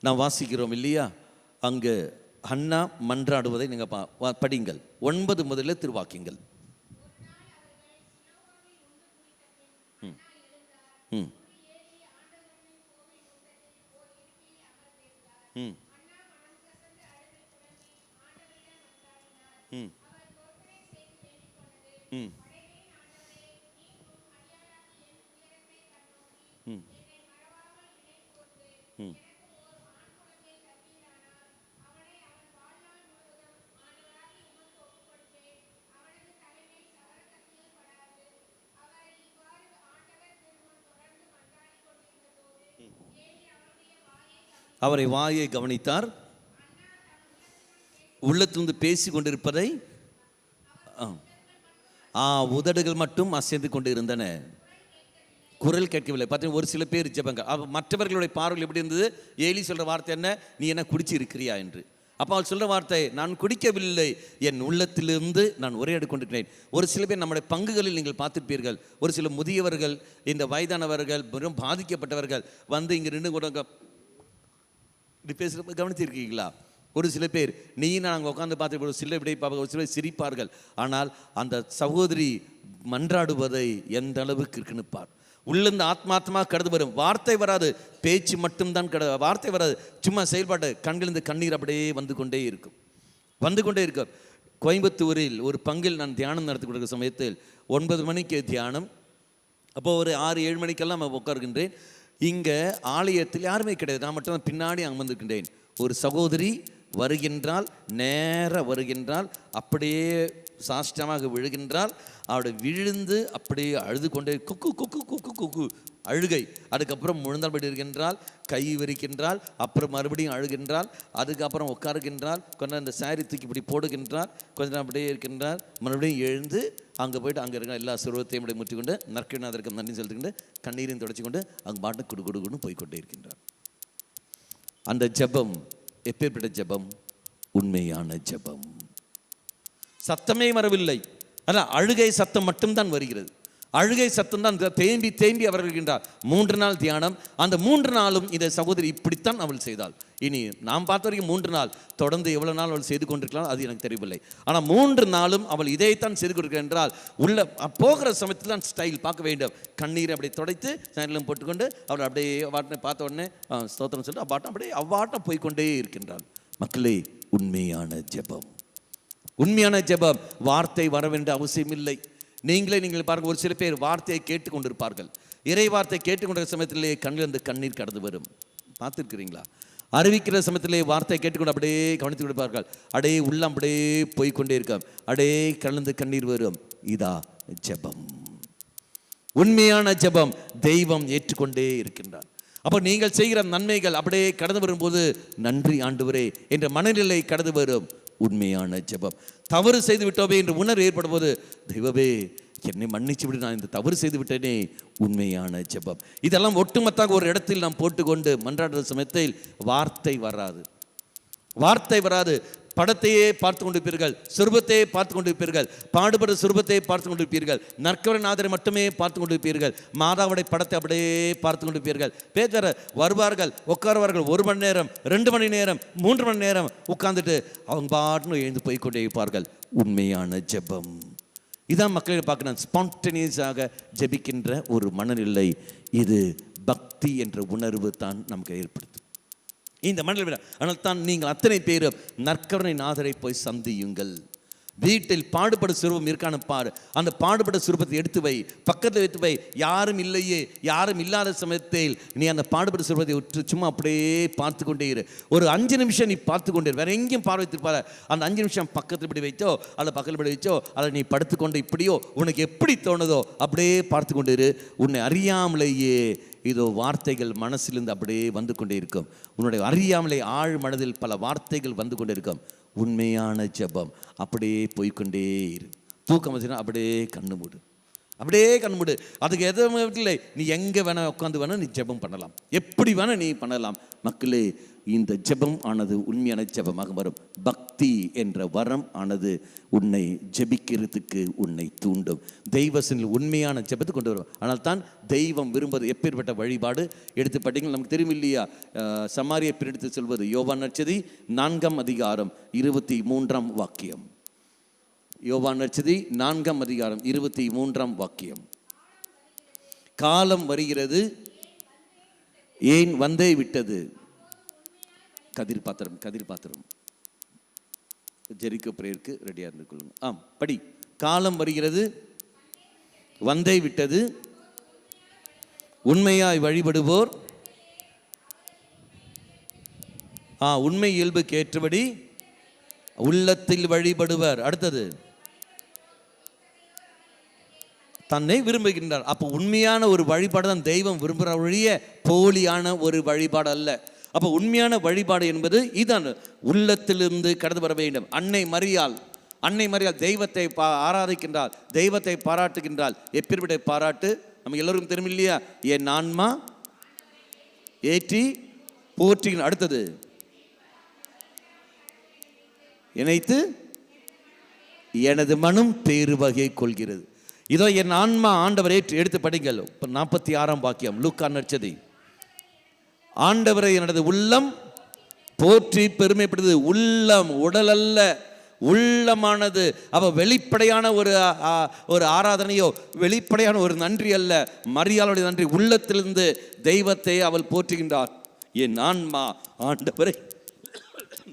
நான் வாசிக்கிறோம் இல்லையா? அங்கு ஹன்னா மன்றாடுவதை நீங்கள் படிங்கள். 9 முதல்ல திருவாக்கியங்கள். அவரை வாயை கவனித்தார், உள்ளத்திலிருந்து பேசி கொண்டிருப்பதை உதடுகள் மட்டும் அசைந்து கொண்டு இருந்தன, குரல் கேட்கவில்லை. பார்த்தீங்கன்னா ஒரு சில பேர் ஜெபங்க. மற்றவர்களுடைய பார்வைகள் எப்படி இருந்தது? ஏலி சொல்கிற வார்த்தை என்ன? நீ என்ன குடிச்சு இருக்கிறியா என்று. அப்போ அவள் சொல்கிற வார்த்தை, நான் குடிக்கவில்லை, என் உள்ளத்திலிருந்து நான் உரையாடி கொண்டிருக்கிறேன். ஒரு சில பேர் நம்முடைய பங்குகளில் நீங்கள் பார்த்திருப்பீர்கள், ஒரு சில முதியவர்கள், இந்த வயதானவர்கள், மிகவும் பாதிக்கப்பட்டவர்கள் வந்து இங்கே நின்று கூட இப்படி பேசுகிறப்ப கவனித்திருக்கீங்களா? ஒரு சில பேர் நாங்கள் உட்காந்து பார்த்து சில விடை பார்க்க, ஒரு சில சிரிப்பார்கள். ஆனால் அந்த சகோதரி மன்றாடுவதை எந்த அளவுக்கு இருக்குன்னு பார். உள்ளிருந்து ஆத்மாத்மா கடந்து வரும். வார்த்தை வராது, பேச்சு மட்டும்தான் வார்த்தை வராது, சும்மா செயல்பாடு. கண்களிலிருந்து கண்ணீர் அப்படியே வந்து கொண்டே இருக்கும். கோயம்புத்தூரில் ஒரு பங்கில் நான் தியானம் நடத்தி கொடுக்குற சமயத்தில் 9 மணிக்கு தியானம். அப்போ ஒரு 6-7 மணிக்கெல்லாம் நான் உட்காருகின்றேன். இங்கே ஆலயத்தில் யாருமே கிடையாது, நான் மட்டும் பின்னாடி அமர்ந்திருக்கின்றேன். ஒரு சகோதரி வருகின்றால், நேர வருகின்றால், அப்படியே சாஷ்டமாக விழுகின்றால். அவளை விழுந்து அப்படியே அழுது கொண்டே குக்கு குக்கு குக்கு குக்கு அழுகை. அதுக்கப்புறம் முழுந்தால்படி இருக்கின்றால், கை விரிக்கின்றால், அப்புறம் மறுபடியும் அழுகின்றால், அதுக்கப்புறம் உட்காருகின்றால், கொஞ்சம் அந்த சாரி தூக்கி இப்படி போடுகின்றால், கொஞ்ச நேரம் அப்படியே இருக்கின்றால், மறுபடியும் எழுந்து அங்கே போய்ட்டு அங்கே இருக்கிற எல்லா சுருவத்தையும் இப்படி முற்றிக்கொண்டு நற்கநாதருக்கு நன்றி செலுத்திக்கொண்டு கண்ணீரையும் தொடச்சி கொண்டு அங்கே பாட்டு குடுகுடுன்னு போய்கொண்டே இருக்கின்றார். அந்த ஜெபம் எப்பேற்பட்ட ஜெபம்? உண்மையான ஜெபம். சத்தமே வரவில்லை, ஆனால் அழுகை சத்தம் மட்டும்தான் வருகிறது. அழுகை சத்தம் தான் தேம்பி தேம்பி அவர் இருக்கின்றார். 3 நாள் தியானம். அந்த 3 நாளும் இந்த சகோதரி இப்படித்தான் அவள் செய்தாள். இனி நாம் பார்த்த வரைக்கும் 3 நாள் தொடர்ந்து எவ்வளோ நாள் அவள் செய்து கொண்டிருக்கலாம் அது எனக்கு தெரியவில்லை. ஆனால் 3 நாளும் அவள் இதைத்தான் செய்து கொண்டிருக்கிறாள் என்றால், உள்ள போகிற சமயத்தில் தான் ஸ்டைல் பார்க்க வேண்டும். கண்ணீரை அப்படியே துடைத்து சேனலும் போட்டுக்கொண்டு அவள் அப்படியே வாட்டினை பார்த்த உடனே ஸ்தோத்திரம் சொல்லிட்டு அவ்வாட்டம் அப்படியே அவ்வாட்டம் போய்கொண்டே இருக்கின்றாள். மக்களே, உண்மையான ஜெபம். உண்மையான ஜெபம். வார்த்தை வர வேண்டிய அவசியம் இல்லை. நீங்கள் பாருங்கள், ஒரு சில பேர் வார்த்தையை கேட்டுக்கொண்டிருப்பார்கள். இறை வார்த்தை கேட்டுக்கொண்டிருக்கிற சமயத்திலே கண்ணிலிருந்து கண்ணீர் கடந்து வரும். பார்த்துருக்கிறீங்களா? அறிவிக்கிற சமயத்திலே வார்த்தையை கேட்டுக்கொண்டு அப்படியே கவனித்து கொடுப்பார்கள். அப்படியே உள்ளம் அப்படியே போய்கொண்டே இருக்கும். அப்படியே கண்ணிலிருந்து கண்ணீர் வரும். இதா ஜெபம். உண்மையான ஜெபம். தெய்வம் ஏற்றுக்கொண்டே இருக்கின்றார். அப்போ நீங்கள் செய்கிற நன்மைகள் அப்படியே கடந்து வரும்போது, நன்றி ஆண்டவரே என்ற மனநிலை கடந்து வரும். உண்மையான ஜெபம். தவறு செய்து விட்டோமே என்று உணர்வு ஏற்படும் போது, தெய்வமே என்னை மன்னிச்சு விடு, நான் இந்த தவறு செய்து விட்டேனே. உண்மையான ஜெபம். இதெல்லாம் ஒட்டுமொத்தாக ஒரு இடத்தில் நாம் போட்டுக்கொண்டு மன்றாடுற சமயத்தில் வார்த்தை வராது. படத்தையே பார்த்து கொண்டிருப்பீர்கள், சுரூபத்தையே பார்த்து கொண்டிருப்பீர்கள், பாடுபடுற சுரூபத்தையே பார்த்து கொண்டிருப்பீர்கள், நற்கவரநாதரை மட்டுமே பார்த்து கொண்டிருப்பீர்கள், மாதாவுடைய படத்தை அப்படியே பார்த்து கொண்டிருப்பீர்கள். பேச்சர வருவார்கள், உட்காருவார்கள், 1 மணி நேரம், 2 மணி நேரம், 3 மணி நேரம் உட்கார்ந்துட்டு அவங்க பாட்டுன்னு எழுந்து போய்கொண்டே இருப்பார்கள். உண்மையான ஜெபம். இதான் மக்களை பார்க்கணும். ஸ்பான்டேனியஸாக ஜெபிக்கின்ற ஒரு மனநிலை. இது பக்தி என்ற உணர்வு தான் நமக்கு ஏற்படுத்தும் இந்த மனநிலை. ஆனால் தான் நீங்கள் அத்தனை பேரும் நற்கருணை நாதரை போய் சந்தியுங்கள். வீட்டில் பாடுபட சுரூபம் இருக்கான்னு பாரு. அந்த பாடுபட சுரூபத்தை எடுத்து வை, பக்கத்தில் வைத்து வை. யாரும் இல்லையே, யாரும் இல்லாத சமயத்தில் நீ அந்த பாடுபட சுரூபத்தை விட்டு சும்மா அப்படியே பார்த்து கொண்டே இரு. ஒரு 5 நிமிஷம் நீ பார்த்து கொண்டே இரு. வேற எங்கேயும் பார்வை வைத்திருப்பாரு. அந்த 5 நிமிஷம் பக்கத்தில் இப்படி வைச்சோ, அல்ல பக்கத்தில் இப்படி வைச்சோ, அல்ல நீ படுத்துக்கொண்டு இப்படியோ, உனக்கு எப்படி தோணுதோ அப்படியே பார்த்து கொண்டு இரு. உன்னை அறியாமலேயே இதோ வார்த்தைகள் மனசிலிருந்து அப்படியே வந்து கொண்டே இருக்கும். உன்னுடைய அறியாமலே ஆழ் மனதில் பல வார்த்தைகள் வந்து கொண்டே இருக்கும். உண்மையான ஜெபம். அப்படியே போய்கொண்டே இரு. தூக்கம் வச்சுன்னா அப்படியே கண்ணு மூடு. அதுக்கு எதுவுமே இல்லை. நீ எங்கே வேணா உட்காந்து வேணா நீ ஜெபம் பண்ணலாம், எப்படி வேணா நீ பண்ணலாம். மக்களே, இந்த ஜெபம் ஆனது உண்மையான ஜெபமாக வரும். பக்தி என்ற வரம் ஆனது உன்னை ஜெபிக்கிறதுக்கு உன்னை தூண்டும். தெய்வசனில் உண்மையான ஜெபத்தை கொண்டு வரும். ஆனால் தான் தெய்வம் விரும்புவது எப்பேற்பட்ட வழிபாடு. எடுத்து பார்த்தீங்கன்னா நமக்கு தெரியும் இல்லையா? சமாரிய பெண் எடுத்து சொல்வது யோவான் நற்செய்தி 4ஆம் அதிகாரம் 23ஆம் வாக்கியம். யோவான் நற்செய்தி 4ஆம் அதிகாரம் 23ஆம் வாக்கியம். காலம் வருகிறது, ஏன் வந்தே விட்டது. கதிர் பாத்திரம் ஜெரிக்கோ பிரேயருக்கு ரெடியாக இருந்து கொள்ளுங்க. படி. காலம் வருகிறது, வந்தே விட்டது, உண்மையாய் வழிபடுவோர் உண்மை இயல்புக்கு ஏற்றபடி உள்ளத்தில் வழிபடுவர். அடுத்தது, தன்னை விரும்புகின்றார். அப்போ உண்மையான ஒரு வழிபாடு தான் தெய்வம் விரும்புகிற வழியே போலியான ஒரு வழிபாடு அல்ல. அப்போ உண்மையான வழிபாடு என்பது இதான், உள்ளத்திலிருந்து கடந்து வர வேண்டும். அன்னை மரியாள் தெய்வத்தை ஆராதிக்கின்றாள், தெய்வத்தை பாராட்டுகின்றாள். எப்பேற்பட்ட பாராட்டு நம்ம எல்லோருக்கும் தெரியும் இல்லையா? என் ஆன்மா ஏற்றி போற்றுகின்ற. அடுத்தது, இணைத்து எனது மனம் பேறு வகை கொள்கிறது. இதோ என் ஆன்மா ஆண்டவரை எடுத்து படிங்கள். 46ஆம் வாக்கியம், லூக்கா நற்செய்தி. ஆண்டவரை எனது உள்ளம் போற்றி பெருமைப்படுது. உள்ளம், உடல் அல்ல, உள்ளமானது. அவ வெளிப்படையான ஒரு ஆராதனையோ வெளிப்படையான ஒரு நன்றி அல்ல, மரியாளுடைய நன்றி. உள்ளத்திலிருந்து தெய்வத்தை அவள் போற்றுகின்றார். என் ஆன்மா ஆண்டவரை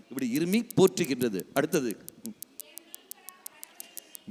இப்படி இருமி போற்றுகின்றது. அடுத்தது,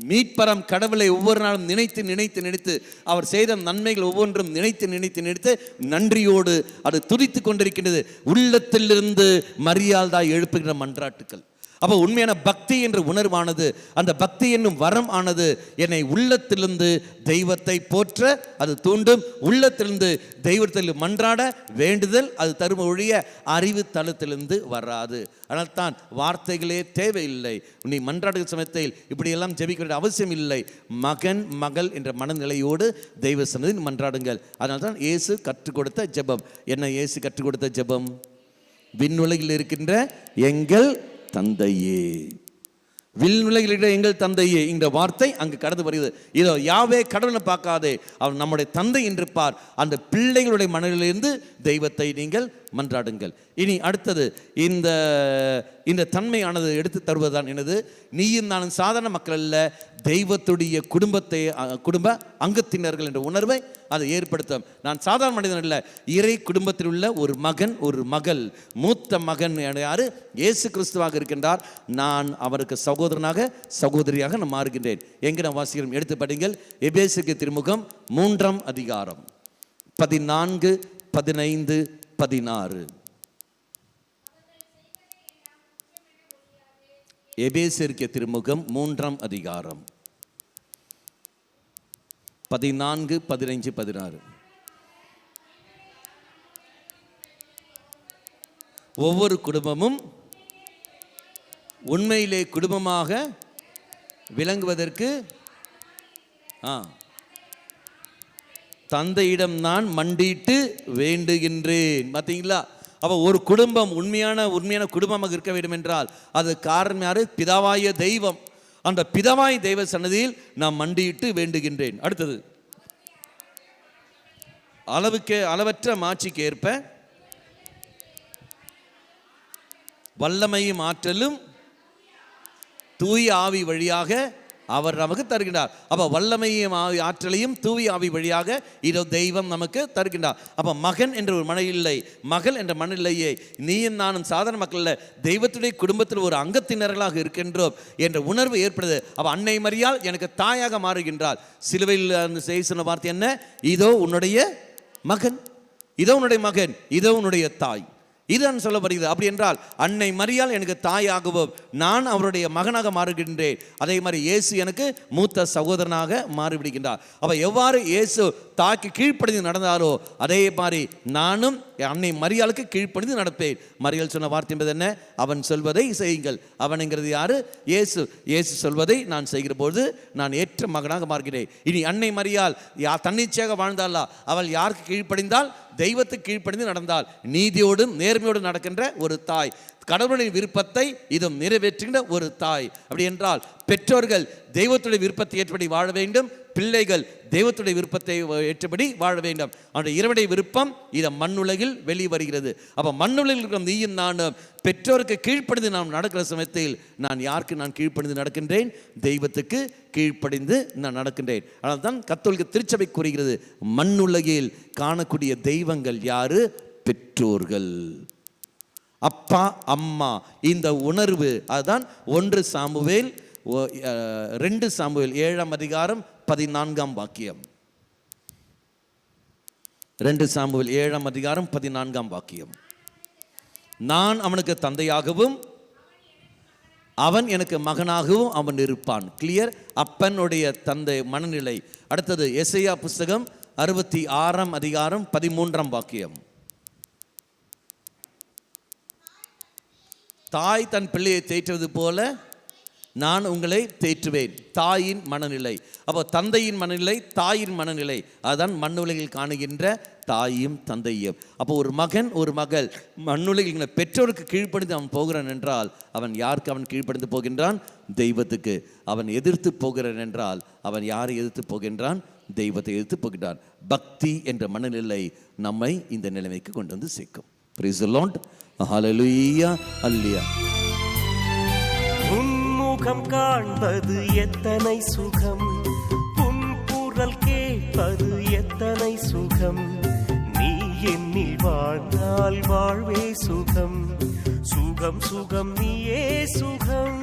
மீட்பரம் கடவுளை ஒவ்வொரு நாளும் நினைத்து நினைத்து நினைத்து அவர் செய்த நன்மைகள் ஒவ்வொன்றும் நினைத்து நினைத்து நினைத்து நன்றியோடு அது துதித்து கொண்டிருக்கின்றது. உள்ளத்திலிருந்து மரியாதை எழுப்புகிற மன்றாட்டுக்கள். அப்போ உண்மையான பக்தி என்ற உணர்வானது, அந்த பக்தி என்னும் வரம் ஆனது என்னை உள்ளத்திலிருந்து தெய்வத்தை போற்ற அது தூண்டும். உள்ளத்திலிருந்து தெய்வத்தில் மன்றாட வேண்டுதல் அது தரும் ஒழிய அறிவு தளத்திலிருந்து வராது. ஆனால் தான் வார்த்தைகளே தேவையில்லை. நீ மன்றாடுகிற சமயத்தில் இப்படியெல்லாம் ஜெபிக்க வேண்டிய அவசியம் இல்லை. மகன் மகள் என்ற மனநிலையோடு தெய்வ சன்னதியில் மன்றாடுங்கள். அதனால தான் இயேசு கற்றுக் கொடுத்த ஜெபம் என்ன? இயேசு கற்றுக் கொடுத்த ஜெபம், விண்ணுலகில் இருக்கின்ற எங்கள் தந்தையே, விண்ணுலகில் எங்கள் தந்தையே. இந்த வார்த்தை அங்கு கடந்து வருகிறது. இதோ யாவே கடவுளை பார்க்காதே, அவர் நம்முடைய தந்தை என்று பார். அந்த பிள்ளைகளுடைய மனதிலிருந்து தெய்வத்தை நீங்கள் மன்றாடுங்கள். இனி அடுத்தது, இந்த தன்மையானது எடுத்து தருவதுதான் எனது. நீயும் நானும் சாதாரண மக்கள் அல்ல, தெய்வத்துடைய குடும்ப அங்கத்தினர்கள் என்ற உணர்வை அதை ஏற்படுத்தும். நான் சாதாரண மனிதன் அல்ல, இறை குடும்பத்தில் உள்ள ஒரு மகன் ஒரு மகள். மூத்த மகன் யாரு? இயேசு கிறிஸ்துவாக இருக்கின்றார். நான் அவருக்கு சகோதரனாக சகோதரியாக நான் மாறுகின்றேன். எங்கே நான் வாசிக்கிறோம்? எடுத்து படிங்கள். எபேசுக்கு திருமுகம் 3ஆம் அதிகாரம் 14, 15, 16. எபேசியருக்கு திருமுகம் 3ஆம் அதிகாரம் 14, 15, 16. ஒவ்வொரு குடும்பமும் உண்மையிலே குடும்பமாக விளங்குவதற்கு தந்தையிடம் நான் மண்டிட்டு வேண்டுகின்றேன். பார்த்தீங்களா? அப்போ ஒரு குடும்பம் உண்மையான குடும்பமாக இருக்க வேண்டும் என்றால் அது காரணம் யாரு? பிதாவாய தெய்வம். அந்த பிதாவாய் தெய்வ சன்னதியில் நான் மண்டியிட்டு வேண்டுகின்றேன். அடுத்தது, அளவற்ற மாட்சிக்கு ஏற்ப வல்லமையும் ஆற்றலும் தூய ஆவி வழியாக அவர் நமக்கு தருகின்றார். அப்போ வல்லமையும் ஆற்றலையும் தூய ஆவி வழியாக இதோ தெய்வம் நமக்கு தருகின்றார். அப்போ மகன் என்ற ஒரு மனநிலை, மகள் என்ற மனநிலையை நீயும் நானும் சாதாரண மக்கள் தெய்வத்துடைய குடும்பத்தில் ஒரு அங்கத்தினர்களாக இருக்கின்றோம் என்ற உணர்வு ஏற்படுது. அப்போ அன்னை மரியாள் எனக்கு தாயாக மாறுகின்றாள். சிலுவையில் அந்த செய்தி சொன்ன வார்த்தை என்ன? இதோ உன்னுடைய மகன், இதோ உன்னுடைய மகன், இதோ உன்னுடைய தாய். இதுதான் சொல்லப்படுகிறது. அப்படி என்றால் அன்னை மரியாள் எனக்கு தாயாகவும் நான் அவருடைய மகனாக மாறுகின்றேன். அதே மாதிரி இயேசு எனக்கு மூத்த சகோதரனாக மாறிவிடுகின்றார். அப்போ எவ்வாறு இயேசு தாய்க்கு கீழ்ப்படிந்து நடந்தாரோ அதே மாதிரி நானும் அன்னை மரியாளுக்கு கீழ்ப்படிந்து நடப்பேன். மரியாள் சொன்ன வார்த்தை என்பது என்ன? அவன் சொல்வதை செய்யுங்கள். அவனுங்கிறது யாரு? இயேசு. இயேசு சொல்வதை நான் செய்கிற போது நான் ஏற்ற மகனாக மாறுகிறேன். இனி அன்னை மரியாள் தன்னிச்சையாக வாழ்ந்தாளா? அவள் யாருக்கு கீழ்ப்படிந்தால்? தெய்வத்துக்கு கீழ்ப்படிந்து நடந்தால், நீதியோடும் நேர்மையோடு நடக்கின்ற ஒரு தாய், கடவுளின் விருப்பத்தை இது நிறைவேற்றுகின்ற ஒரு தாய். அப்படி என்றால் பெற்றோர்கள் தெய்வத்துடைய விருப்பத்தை ஏற்றபடி வாழ வேண்டும், பிள்ளைகள் தெய்வத்துடைய விருப்பத்தை ஏற்றபடி வாழ வேண்டும். அவருடைய இருவருடைய விருப்பம் இதை மண்ணுலகில் வெளிவருகிறது. அப்போ மண்ணுலகில் இருக்கிற நீயும் நானும் பெற்றோருக்கு கீழ்ப்படிந்து நாம் நடக்கிற சமயத்தில் நான் யாருக்கு நான் கீழ்ப்படிந்து நடக்கின்றேன்? தெய்வத்துக்கு கீழ்ப்படிந்து நான் நடக்கின்றேன். அதனால் தான் கத்தோலிக்க திருச்சபை கூறுகிறது, மண்ணுலகில் காணக்கூடிய தெய்வங்கள் யாரு? பெற்றோர்கள், அப்பா அம்மா. இந்த உணர்வு அதுதான் 1 சாமுவேல் 2 சாமுவேல் 7ஆம் அதிகாரம் 14ஆம் வாக்கியம். 2 சாமுவேல் 7ஆம் அதிகாரம் 14ஆம் வாக்கியம். நான் அவனுக்கு தந்தையாகவும் அவன் எனக்கு மகனாகவும் அவன் இருப்பான். கிளியர்? அப்பனுடைய தந்தை மனநிலை. அடுத்தது எசையா புஸ்தகம் 66ஆம் அதிகாரம் 13ஆம் வாக்கியம். தாய் தன் பிள்ளையை தேற்றுவது போல நான் உங்களை தேற்றுவேன். தாயின் மனநிலை. அப்போ தந்தையின் மனநிலை, தாயின் மனநிலை, அதுதான் மண்ணுலகில் காணுகின்ற தாயும் தந்தையும். அப்போ ஒரு மகன் ஒரு மகள் மண்ணுலகில் பெற்றோருக்கு கீழ்ப்படிந்து அவன் போகிறான் என்றால் அவன் யாருக்கு அவன் கீழ்ப்படிந்து போகின்றான்? தெய்வத்துக்கு. அவன் எதிர்த்து போகிறான் என்றால் அவன் யாரை எதிர்த்து போகின்றான்? தெய்வத்தை எதிர்த்து போகின்றான். பக்தி என்ற மனநிலை நம்மை இந்த நிலைமைக்கு கொண்டு வந்து சேர்க்கும். Praise the Lord. Hallelujah. Hallelujah. உன்முகம் காண்பது எத்தனை சுகம், உன் குரல் கேட்பது எத்தனை சுகம். நீ என்னில் வாழ்ந்தால் வாழ்வே சுகம், சுகம் சுகம் நீயே சுகம்.